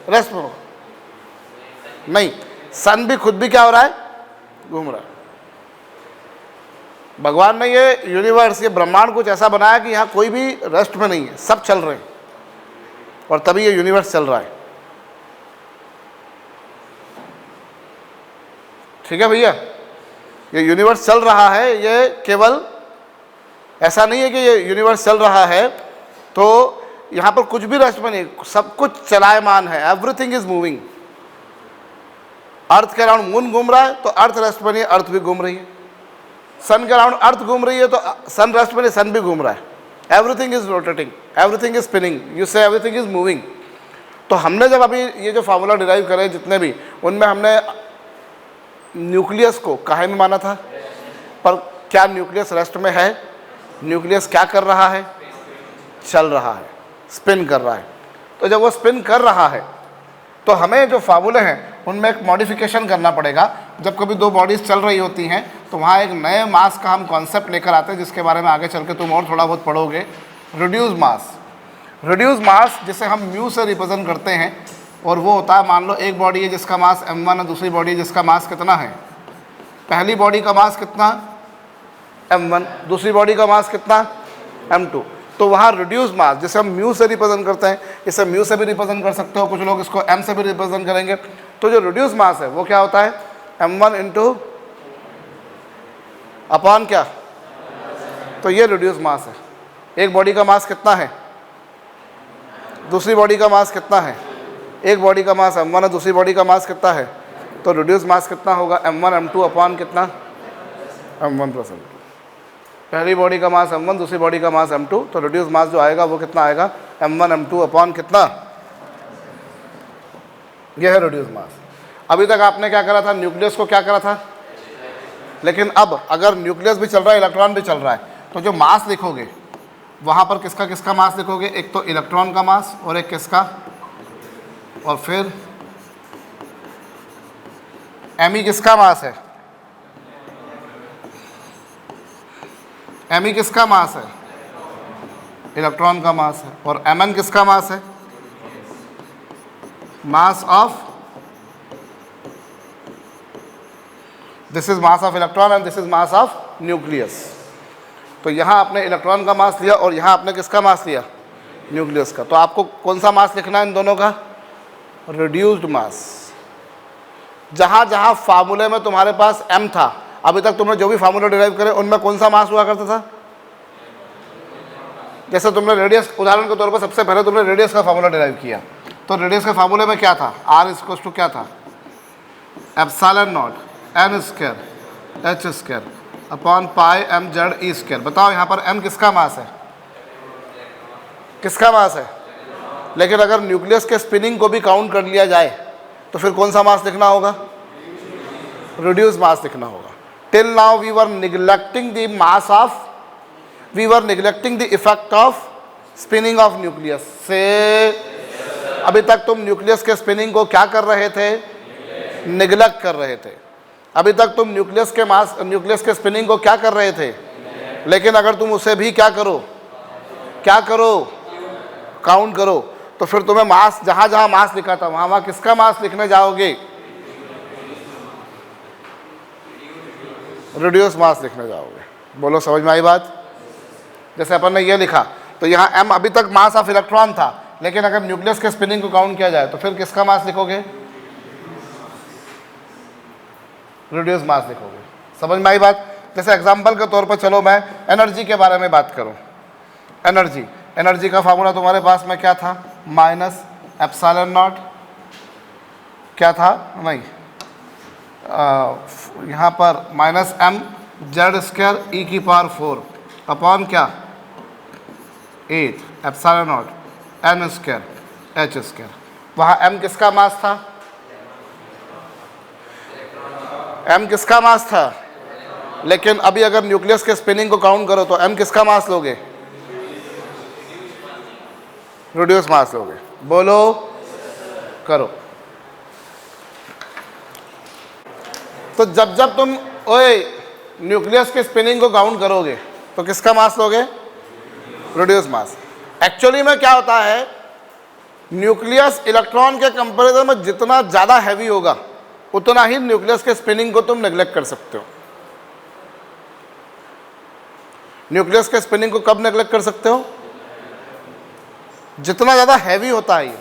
रेस्ट में होगा। नहीं, सन भी खुद भी क्या हो रहा है? घूम रहा है। भगवान ने ये यूनिवर्स, ये ब्रह्मांड कुछ ऐसा बनाया कि यहाँ कोई भी रेस्ट में नहीं है, सब चल रहे हैं, और तभी ये यूनिवर्स चल रहा है। ठीक है भैया, ये यूनिवर्स चल रहा है, ये केवल ऐसा नहीं है कि ये यूनिवर्स चल रहा है तो यहाँ पर कुछ भी रेस्ट में नहीं, सब कुछ चलायमान है, एवरीथिंग इज मूविंग। अर्थ के अराउंड मून घूम रहा है तो अर्थ रेस्ट में नहीं है, अर्थ भी घूम रही है। सन के अराउंड अर्थ घूम रही है तो सन रेस्ट में नहीं, सन भी घूम रहा है। Everything is rotating, everything is spinning, you से एवरीथिंग इज मूविंग। तो हमने जब अभी ये जो फार्मूला डिराइव करे जितने भी, उनमें हमने न्यूक्लियस को काहे में माना था? पर क्या न्यूक्लियस रेस्ट में है? न्यूक्लियस क्या कर रहा है? चल रहा है, स्पिन कर रहा है। तो जब वो स्पिन कर रहा है तो हमें जो फार्मूले हैं उनमें एक मॉडिफिकेशन करना पड़ेगा। जब कभी दो बॉडीज़ चल रही होती हैं तो वहाँ एक नए मास का हम कॉन्सेप्ट लेकर आते हैं, जिसके बारे में आगे चल के तुम और थोड़ा बहुत पढ़ोगे। Reduce mass. रिड्यूस मास जिसे हम म्यू से रिप्रेजेंट करते हैं, और वो होता है, मान लो एक बॉडी है जिसका मास m1 है, दूसरी बॉडी जिसका मास कितना है? पहली बॉडी का मास कितना? m1, दूसरी बॉडी का मास कितना? m2। तो वहाँ रिड्यूस मास जिसे हम म्यू से रिप्रेजेंट करते हैं, इसे म्यू से भी रिप्रेजेंट कर सकते हो, कुछ लोग इसको m से भी रिप्रेजेंट करेंगे। तो जो रिड्यूस मास है वो क्या होता है? m1 इंटू अपॉन क्या? तो ये रिड्यूस मास है। एक बॉडी का मास कितना है? दूसरी बॉडी का मास कितना है? एक बॉडी का मास m1 है, दूसरी बॉडी का मास कितना है? तो रिड्यूस मास कितना होगा? m1 m2 अपॉन कितना? m1 + पहली बॉडी का मास m1, दूसरी बॉडी का मास m2, तो रिड्यूस मास जो आएगा वो कितना आएगा? m1 m2 अपॉन कितना? यह है रिड्यूस मास। अभी तक आपने क्या करा था? न्यूक्लियस को क्या करा था? लेकिन अब अगर न्यूक्लियस भी चल रहा है, इलेक्ट्रॉन भी चल रहा है, तो जो मास लिखोगे वहाँ पर किसका किसका मास लिखोगे? एक तो इलेक्ट्रॉन का मास और एक किसका? और फिर एम किसका मास है? एम किसका मास है? इलेक्ट्रॉन का मास है। और एम किसका मास है? Mass of, this is mass of electron and this is mass of nucleus. तो यहाँ आपने इलेक्ट्रॉन का मास लिया और यहाँ आपने किसका मास लिया? न्यूक्लियस का। तो आपको कौन सा मास लिखना है इन दोनों का? रिड्यूस्ड मास। जहाँ जहाँ फार्मूले में तुम्हारे पास m था, अभी तक तुमने जो भी फार्मूला डिराइव करे उनमें कौन सा मास हुआ करता था? जैसे तुमने रेडियस, उदाहरण के तौर पर सबसे पहले तुमने रेडियस का फार्मूला डिराइव किया, तो रेडियस के फार्मूले में क्या था? r = क्या था? ε0 n² h² upon pi mz² बताओ यहाँ पर m किसका मास है? किसका मास है? लेकिन अगर न्यूक्लियस के स्पिनिंग को भी काउंट कर लिया जाए तो फिर कौन सा मास लिखना होगा? रिड्यूस मास लिखना होगा। Till now we were neglecting the mass of, we were neglecting the effect of spinning of nucleus से। अभी तक तुम न्यूक्लियस के स्पिनिंग को क्या कर रहे थे? निग्लेक्ट कर रहे थे। अभी तक तुम न्यूक्लियस के मास, न्यूक्लियस के स्पिनिंग को क्या कर रहे थे? लेकिन अगर तुम उसे भी क्या करो? क्या करो? काउंट करो, तो फिर तुम्हें मास, जहाँ जहाँ मास लिखा था वहाँ वहाँ किसका मास लिखने जाओगे? रिड्यूस मास लिखने जाओगे। बोलो समझ में आई बात? जैसे अपन ने ये लिखा तो यहाँ m अभी तक मास ऑफ इलेक्ट्रॉन था, लेकिन अगर न्यूक्लियस के स्पिनिंग को काउंट किया जाए तो फिर किसका मास लिखोगे? रिड्यूस मास लिखोगे। समझ में आई बात? जैसे एग्जांपल के तौर पर चलो मैं एनर्जी के बारे में बात करूं। एनर्जी, एनर्जी का फार्मूला तुम्हारे पास में क्या था, माइनस एप्सिलॉन नॉट, क्या था, नहीं यहाँ पर माइनस एम जेड स्क्वायर ई की पावर 4 अपॉन क्या 8 epsilon nought N square H square. वहाँ एम किसका मास था, एम किसका मास था, लेकिन अभी अगर न्यूक्लियस के स्पिनिंग को काउंट करो तो एम किसका मास लोगे, रिड्यूस मास लोगे। बोलो करो। तो जब जब तुम ओए न्यूक्लियस के स्पिनिंग को काउंट करोगे तो किसका मास लोगे, रिड्यूस मास। एक्चुअली में क्या होता है, न्यूक्लियस इलेक्ट्रॉन के कंपैरिजन में जितना ज़्यादा हैवी होगा उतना ही न्यूक्लियस के स्पिनिंग को तुम नेग्लेक्ट कर सकते हो। न्यूक्लियस के स्पिनिंग को कब नेग्लेक्ट कर सकते हो, जितना ज़्यादा हैवी होता है ये।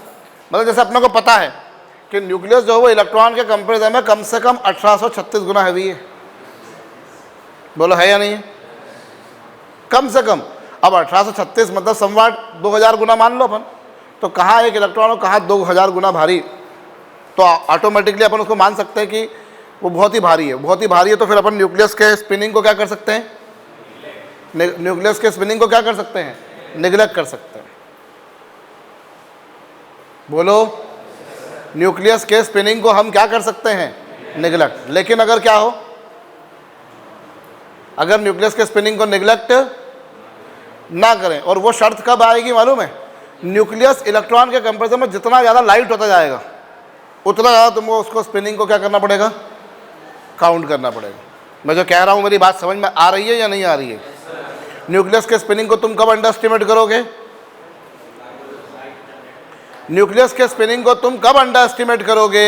मतलब जैसे अपने को पता है कि न्यूक्लियस जो है वो इलेक्ट्रॉन के कंपैरिजन में कम से कम 1836 गुना हैवी है। बोलो है या नहीं है, कम से कम। अब 1836 मतलब समवाट 2000 गुना मान लो अपन, तो कहाँ एक इलेक्ट्रॉन और कहाँ 2000 गुना भारी, तो ऑटोमेटिकली अपन उसको मान सकते हैं कि वो बहुत ही भारी है। बहुत ही भारी है तो फिर अपन न्यूक्लियस के स्पिनिंग को क्या कर सकते हैं, न्यूक्लियस के स्पिनिंग को क्या कर सकते हैं, निगलेक्ट कर सकते हैं। बोलो, न्यूक्लियस के स्पिनिंग को हम क्या कर सकते हैं, निगलेक्ट। लेकिन अगर क्या हो, अगर न्यूक्लियस के स्पिनिंग को निगलेक्ट ना करें, और वो शर्त कब आएगी मालूम है, न्यूक्लियस इलेक्ट्रॉन के कंपैरिजन में जितना ज़्यादा लाइट होता जाएगा उतना ज़्यादा तुमको उसको स्पिनिंग को क्या करना पड़ेगा, काउंट करना पड़ेगा। मैं जो कह रहा हूँ मेरी बात समझ में आ रही है या नहीं आ रही है। न्यूक्लियस के स्पिनिंग को तुम कब अंडर एस्टिमेट करोगे, न्यूक्लियस के स्पिनिंग को तुम कब अंडर एस्टिमेट करोगे,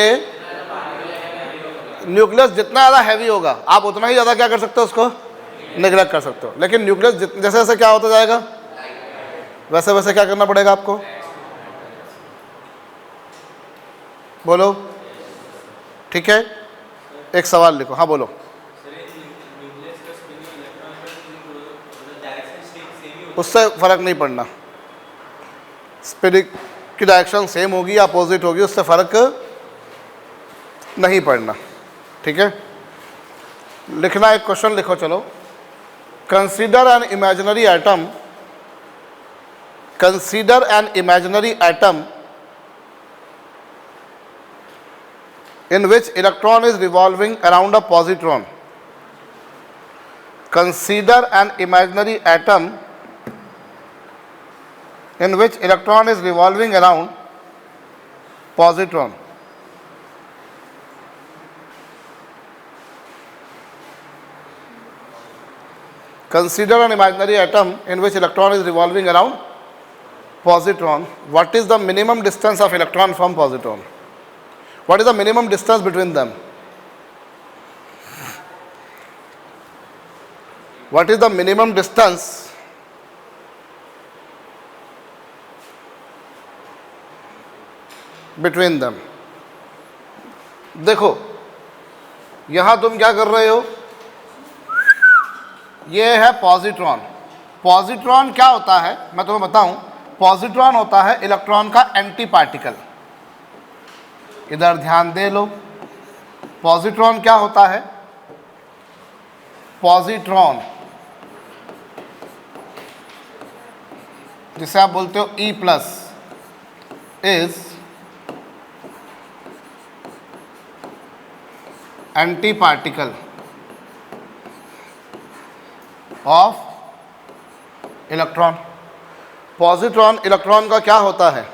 न्यूक्लियस जितना ज़्यादा हैवी होगा आप उतना ही ज़्यादा क्या कर सकते हो, उसको नेग्लेक्ट कर सकते हो। लेकिन न्यूक्लियस जैसे जैसे क्या होता जाएगा वैसे वैसे क्या करना पड़ेगा आपको, बोलो। ठीक है, एक सवाल लिखो, हाँ बोलो। उससे फर्क नहीं पड़ना, स्पिनिंग की डायरेक्शन सेम होगी या अपोजिट होगी, उससे फर्क नहीं पड़ना। ठीक है, लिखना, एक क्वेश्चन लिखो। चलो, consider an imaginary atom, consider an imaginary atom in which electron is revolving around a positron. Consider an imaginary atom in which electron is revolving around positron. Consider an imaginary atom in which electron is revolving around positron. What is the minimum distance of electron from positron? What is the minimum distance between them? What is the minimum distance between them? देखो, यहां तुम क्या कर रहे हो, ये है पॉजिट्रॉन। पॉजिट्रॉन क्या होता है मैं तुम्हें बताऊं, पॉजिट्रॉन होता है इलेक्ट्रॉन का एंटी पार्टिकल। इधर ध्यान दे लो, पॉजिट्रॉन क्या होता है, पॉजिट्रॉन जिसे आप बोलते हो E plus is anti particle of electron. Positron electron का क्या होता है,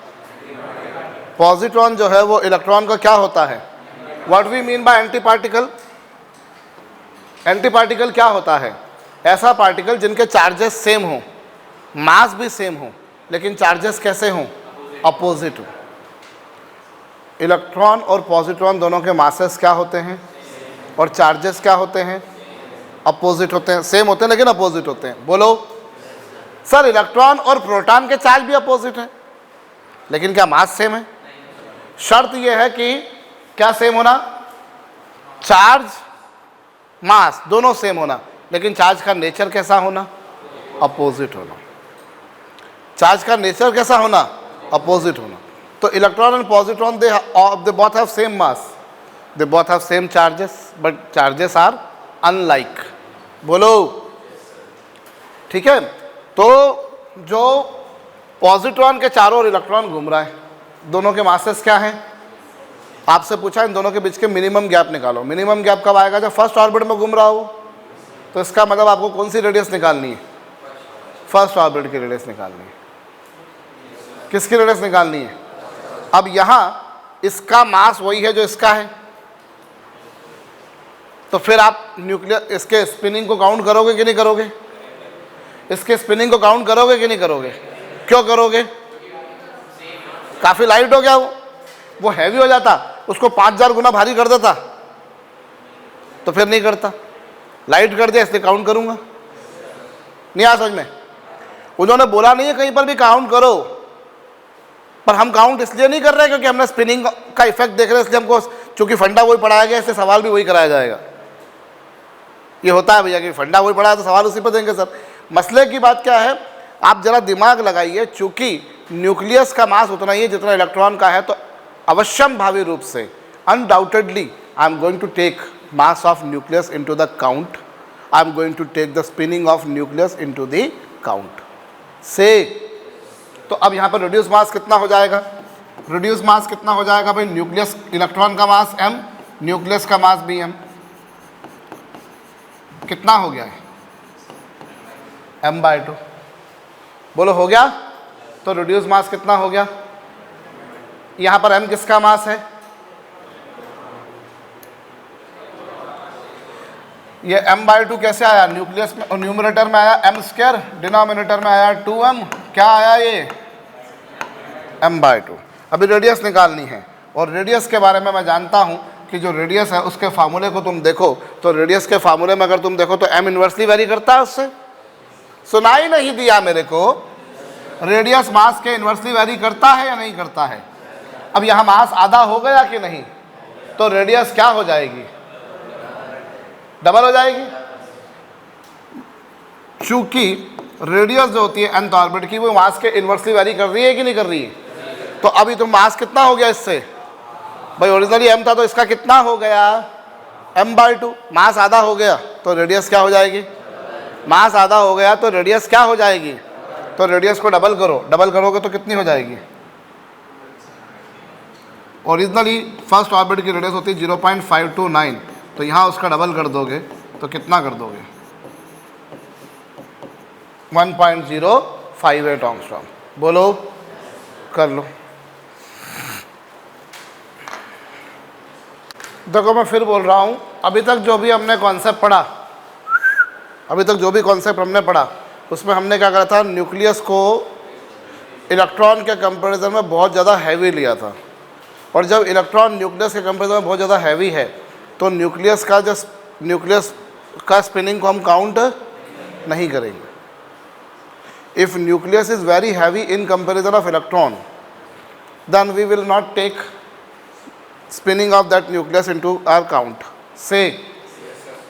पॉजिट्रॉन जो है वो इलेक्ट्रॉन का क्या होता है। What we mean by anti particle, anti particle क्या होता है, ऐसा पार्टिकल जिनके चार्जेस सेम हो, मास भी सेम हो, लेकिन चार्जेस कैसे हों, अपोजिट हो। इलेक्ट्रॉन और पॉजिट्रॉन दोनों के मासेस क्या होते हैं और चार्जेस क्या होते हैं, अपोजिट होते हैं। सेम होते हैं लेकिन अपोजिट होते हैं। बोलो सर, इलेक्ट्रॉन और प्रोटॉन के चार्ज भी अपोजिट हैं लेकिन क्या मास सेम है। शर्त यह है कि क्या सेम होना, चार्ज मास दोनों सेम होना, लेकिन चार्ज का नेचर कैसा होना, अपोजिट होना। चार्ज का नेचर कैसा होना, अपोजिट होना। तो electron and positron they both have same mass, they both have same charges, but charges are unlike. बोलो, ठीक है। तो जो पॉजिट्रॉन के चारों ओर इलेक्ट्रॉन घूम रहा है, दोनों के मासेस क्या हैं? आपसे पूछा इन दोनों के बीच के मिनिमम गैप निकालो। मिनिमम गैप कब आएगा? जब फर्स्ट ऑर्बिट में घूम रहा हो। तो इसका मतलब आपको कौन सी रेडियस निकालनी है? फर्स्ट ऑर्बिट की रेडियस निकालनी है। किसकी रेडियस निकालनी है? अब यहाँ इसका मास वही है जो इसका है, तो फिर आप न्यूक्लियर इसके स्पिनिंग को काउंट करोगे कि नहीं करोगे? इसके स्पिनिंग को काउंट करोगे कि नहीं करोगे? क्यों करोगे? काफ़ी लाइट हो गया वो हैवी हो जाता, उसको 5000 गुना भारी कर देता, तो फिर नहीं करता। लाइट कर दिया इसलिए काउंट करूंगा। नहीं आ समझ में? उन्होंने बोला नहीं है कहीं पर भी काउंट करो, पर हम काउंट इसलिए नहीं कर रहे क्योंकि हमने स्पिनिंग का इफेक्ट देख रहे हैं, इसलिए हमको, चूंकि फंडा वही पढ़ाया गया इसलिए सवाल भी वही कराया जाएगा। ये होता है भैया कि फंडा वही पढ़ाया तो सवाल उसी पर देंगे सर। मसले की बात क्या है, आप जरा दिमाग लगाइए। चूंकि न्यूक्लियस का मास उतना ही है जितना इलेक्ट्रॉन का है, तो अवश्यम भावी रूप से undoubtedly I am going to take mass of nucleus into the count, I am going to take the spinning of nucleus into the count से। तो अब यहाँ पर रिड्यूस मास कितना हो जाएगा? रिड्यूस मास कितना हो जाएगा भाई? न्यूक्लियस, इलेक्ट्रॉन का मास m, न्यूक्लियस का मास भी m। कितना हो गया है? m/2। बोलो हो गया? तो रिड्यूस मास कितना हो गया? यहाँ पर m किसका मास है? ये m/2 कैसे आया? न्यूक्लियस में, न्यूमरेटर में आया m², डिनोमिनेटर में आया 2m। क्या आया ये? m/2। अभी रेडियस निकालनी है, और रेडियस के बारे में मैं जानता हूँ कि जो रेडियस है उसके फार्मूले को तुम देखो, तो रेडियस के फार्मूले में अगर तुम देखो तो m इन्वर्सली वेरी करता है उससे। सुना ही नहीं दिया मेरे को? रेडियस मास के इन्वर्सली वेरी करता है या नहीं करता है? अब यहाँ मास आधा हो गया कि नहीं? तो रेडियस क्या हो जाएगी? डबल हो जाएगी। चूंकि रेडियस जो होती है nth ऑर्बिट की, वो मास के इन्वर्सली वेरी कर रही है कि नहीं कर रही है? तो अभी तो मास कितना हो गया इससे? भाई ओरिजिनली m था तो इसका कितना हो गया? m/2। मास आधा हो गया तो रेडियस क्या हो जाएगी? मास आधा हो गया तो रेडियस क्या हो जाएगी? तो रेडियस को डबल करो, डबल करोगे तो कितनी हो जाएगी? ओरिजिनली फर्स्ट ऑर्बिट की रेडियस होती है 0.529, तो यहाँ उसका डबल कर दोगे तो कितना कर दोगे? 1.058 एंगस्ट्रॉम। बोलो, कर लो। देखो मैं फिर बोल रहा हूँ, अभी तक जो भी हमने कॉन्सेप्ट पढ़ा, अभी तक जो भी कॉन्सेप्ट हमने पढ़ा, उसमें हमने क्या करा था? न्यूक्लियस को इलेक्ट्रॉन के कंपैरिजन में बहुत ज़्यादा हैवी लिया था। और जब इलेक्ट्रॉन न्यूक्लियस के कंपैरिजन में बहुत ज़्यादा हैवी है, तो न्यूक्लियस का स्पिनिंग को हम काउंट नहीं करेंगे। If nucleus is very heavy in comparison of electron, then we will not take spinning of that nucleus into our count से।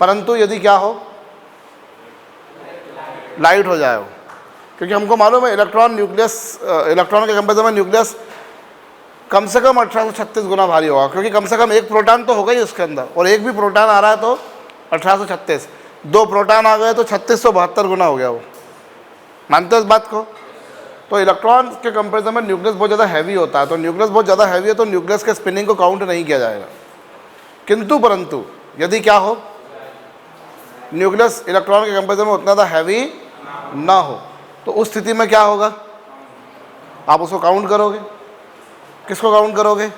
परंतु यदि क्या हो, लाइट हो जाए हो, क्योंकि हमको मालूम है इलेक्ट्रॉन के कंपैरिजन में न्यूक्लियस कम से कम 1836 गुना भारी होगा, क्योंकि कम से कम एक प्रोटॉन तो होगा ही उसके अंदर, और एक भी प्रोटॉन आ रहा है तो 1836, 2 प्रोटॉन आ गए तो 3672 गुना हो गया वो। मानते हो इस बात को? तो इलेक्ट्रॉन के कंपैरिजन में न्यूक्लियस बहुत ज़्यादा हैवी होता है, तो न्यूक्लियस बहुत ज़्यादा हैवी है तो न्यूक्लियस के स्पिनिंग को काउंट नहीं किया जाएगा। किंतु परंतु यदि क्या हो, न्यूक्लियस इलेक्ट्रॉन के कंपैरिजन में उतना ज़्यादा हैवी ना हो, तो उस स्थिति में क्या होगा? आप उसको काउंट करोगे। किसको काउंट करोगे?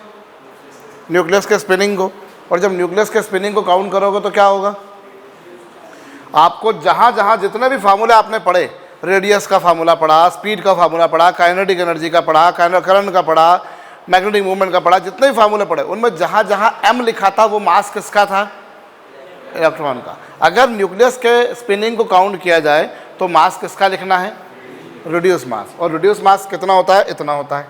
न्यूक्लियस के स्पिनिंग को। और जब न्यूक्लियस के स्पिनिंग को काउंट करोगे तो क्या होगा? आपको जहाँ जहाँ जितने भी फार्मूले आपने पढ़े, रेडियस का फार्मूला पढ़ा, स्पीड का फार्मूला पढ़ा, काइनेटिक एनर्जी का पढ़ा, करंट का पढ़ा, मैग्नेटिक मूवमेंट का पढ़ा, जितने भी फार्मूले पढ़े, उनमें जहाँ जहाँ m लिखा था वो मास किसका था? इलेक्ट्रॉन का। अगर न्यूक्लियस के स्पिनिंग को काउंट किया जाए तो मास किसका लिखना है? Reduce mass. और रिड्यूस मास कितना होता है? इतना होता है,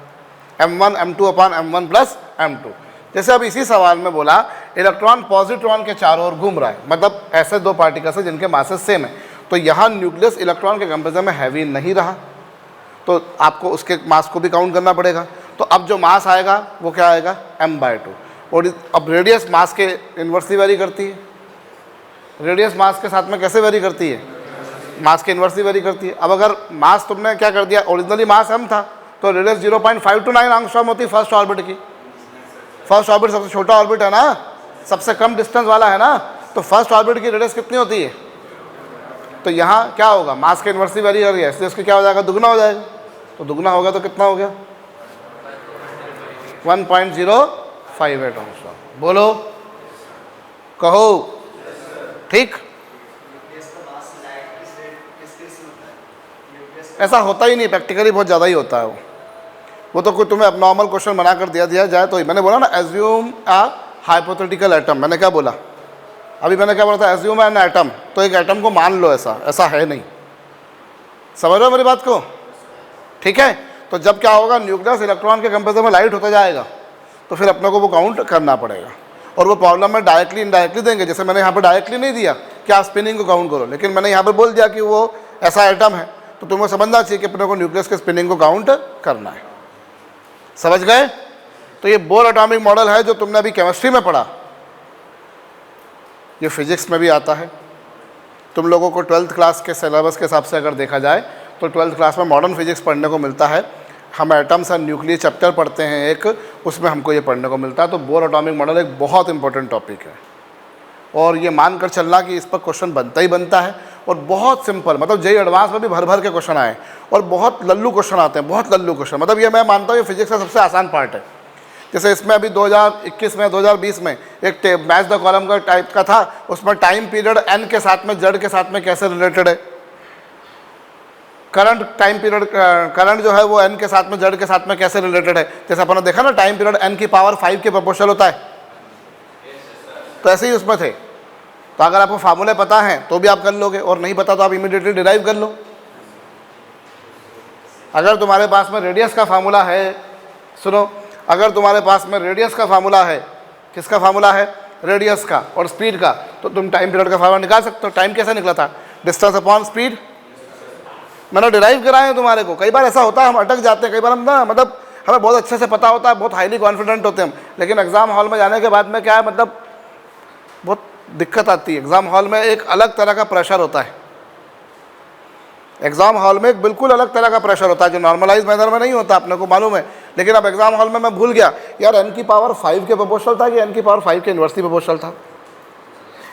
m1 m2 अपान m1 प्लस m2। जैसे अब इसी सवाल में बोला इलेक्ट्रॉन पॉजिट्रॉन के चारों ओर घूम रहा है, मतलब ऐसे 2 पार्टिकल्स हैं जिनके मासेस सेम है, तो यहाँ न्यूक्लियस इलेक्ट्रॉन के कंपैरिजन में हैवी नहीं रहा, तो आपको उसके मास को भी काउंट करना पड़ेगा। तो अब जो मास आएगा वो क्या आएगा, m/2। और अब रेडियस मास के इन्वर्सली वेरी करती है, रेडियस मास के साथ में कैसे वेरी करती है, मास के इन्वर्सली वेरी करती है। अब अगर मास तुमने क्या कर दिया, ओरिजिनली मास m था, तो रेडियस 0.529 एंगस्ट्रॉम होती है फर्स्ट ऑर्बिट की। फर्स्ट ऑर्बिट सबसे छोटा ऑर्बिट है ना, सबसे कम डिस्टेंस वाला है ना, तो फर्स्ट ऑर्बिट की रेडियस कितनी होती है। तो यहाँ क्या होगा, मास के इन्वर्सली वेरी कर गया, इसलिए उसकी क्या हो जाएगा, दुगना हो जाएगा। तो दुगना होगा तो कितना हो गया, 1.058 एंगस्ट्रॉम। बोलो, कहो, ठीक। ऐसा होता ही नहीं, प्रैक्टिकली बहुत ज़्यादा ही होता है वो तो कोई तुम्हें नॉर्मल क्वेश्चन बना कर दिया जाए तो ही। मैंने बोला ना एज्यूम अ हाइपोथेटिकल एटम, मैंने क्या बोला अभी, मैंने क्या बोला था, एज्यूम एन एटम, तो एक एटम को मान लो, ऐसा है नहीं। समझ रहे हो मेरी बात को, ठीक है। तो जब क्या होगा, न्यूक्लियस इलेक्ट्रॉन के कंपेरिजन में लाइट होता जाएगा, तो फिर अपने को वो काउंट करना पड़ेगा। और वो प्रॉब्लम में डायरेक्टली इनडायरेक्टली देंगे, जैसे मैंने यहाँ पर डायरेक्टली नहीं दिया कि आप स्पिनिंग को काउंट करो, लेकिन मैंने यहाँ पर बोल दिया कि वो ऐसा एटम है, तो तुम्हें समझना चाहिए कि अपने को न्यूक्लियस के स्पिनिंग को काउंट करना है। समझ गए। तो ये बोर एटॉमिक मॉडल है जो तुमने अभी केमिस्ट्री में पढ़ा, ये फिजिक्स में भी आता है। तुम लोगों को 12th क्लास के सिलेबस के हिसाब से अगर देखा जाए तो 12th क्लास में मॉडर्न फिजिक्स पढ़ने को मिलता है। हम एटम्स एंड न्यूक्लियर चैप्टर पढ़ते हैं एक, उसमें हमको ये पढ़ने को मिलता है। तो बोर एटॉमिक मॉडल एक बहुत इंपॉर्टेंट टॉपिक है, और ये मानकर चलना कि इस पर क्वेश्चन बनता ही बनता है। और बहुत सिंपल, मतलब जेईई एडवांस में भी भर भर के क्वेश्चन आए, और बहुत लल्लू क्वेश्चन आते हैं, बहुत लल्लू क्वेश्चन। मतलब ये मैं मानता हूँ ये फिजिक्स का सबसे आसान पार्ट है। जैसे इसमें अभी 2021 में 2020 में एक मैच द कॉलम का टाइप का था, उसमें टाइम पीरियड एन के साथ में जेड के साथ में कैसे रिलेटेड है, करंट टाइम पीरियड करंट जो है वो एन के साथ में जेड के साथ में कैसे रिलेटेड है। जैसे अपन ने देखा ना, टाइम पीरियड एन की पावर 5 के प्रोपोर्शनल होता है, तो ऐसे ही उसमें थे। तो अगर आपको फार्मूले पता हैं तो भी आप कर लोगे, और नहीं पता तो आप इमीडिएटली डिराइव कर लो। अगर तुम्हारे पास में रेडियस का फार्मूला है, सुनो, अगर तुम्हारे पास में रेडियस का फार्मूला है, किसका फार्मूला है, रेडियस का और स्पीड का, तो तुम टाइम पीरियड का फार्मूला निकाल सकते हो। टाइम कैसे निकला था, डिस्टेंस अपॉन स्पीड। मैंने डिराइव कराए हैं तुम्हारे को। कई बार ऐसा होता है हम अटक जाते हैं, कई बार हम ना, मतलब हमें बहुत अच्छे से पता होता है, बहुत हाईली कॉन्फिडेंट होते हैं हम, लेकिन एग्जाम हॉल में जाने के बाद में क्या है, मतलब बहुत दिक्कत आती है। एग्जाम हॉल में एक अलग तरह का प्रेशर होता है, एग्जाम हॉल में एक बिल्कुल अलग तरह का प्रेशर होता है जो नॉर्मलाइज मैनर में नहीं होता, अपने को मालूम है। लेकिन अब एग्जाम हॉल में मैं भूल गया यार, एन की पावर 5 के प्रोपोर्शनल था कि एन की पावर 5 के इन्वर्सली प्रोपोर्शनल था,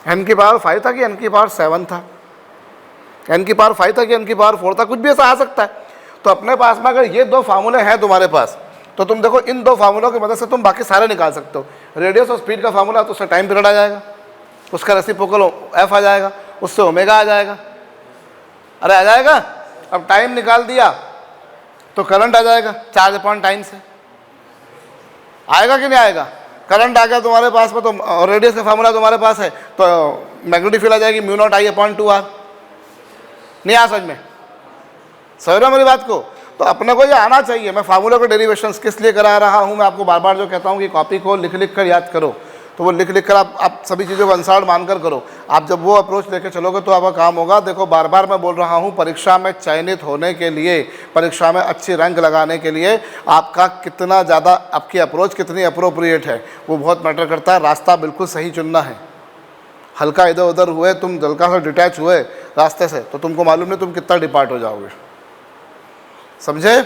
एन की पावर 5 था कि एन की पावर 7 था, एन की पावर 5 था कि एन की पावर 4 था, कुछ भी ऐसा आ सकता है। तो अपने पास में अगर ये दो फार्मूले हैं तुम्हारे पास, तो तुम देखो इन दो फार्मूलों की मदद से तुम बाकी सारे निकाल सकते हो। रेडियस और स्पीड का फार्मूला, तो उससे टाइम पीरियड आ जाएगा, उसका रेसिप्रोकल एफ आ जाएगा, उससे ओमेगा आ जाएगा। अरे आ जाएगा। अब टाइम निकाल दिया तो करंट आ जाएगा, चार्ज अपॉन टाइम से आएगा कि नहीं आएगा। करंट आ गया तुम्हारे पास में, तो रेडियस का फार्मूला तुम्हारे पास है, तो मैग्नेटिक फील्ड आ जाएगी mu not I upon 2r। नहीं आ समझ में, समझ रहे हो मेरी बात को। तो अपने को ये आना चाहिए। मैं फार्मूला के डेरिवेशंस किस लिए करा रहा हूँ, मैं आपको बार बार जो कहता हूँ कि कॉपी को लिख लिख कर याद करो, तो वो लिख लिख कर आप सभी चीज़ों को आंसर मानकर करो। आप जब वो अप्रोच लेके चलोगे तो आपका काम होगा। देखो बार बार मैं बोल रहा हूँ, परीक्षा में चयनित होने के लिए, परीक्षा में अच्छी रैंक लगाने के लिए आपका कितना ज़्यादा, आपकी अप्रोच कितनी अप्रोप्रिएट है, वो बहुत मैटर करता है। रास्ता बिल्कुल सही चुनना है। हल्का इधर उधर हुए तुम, हल्का सा डिटैच हुए रास्ते से, तो तुमको मालूम नहीं तुम कितना डिपार्ट हो जाओगे। समझे।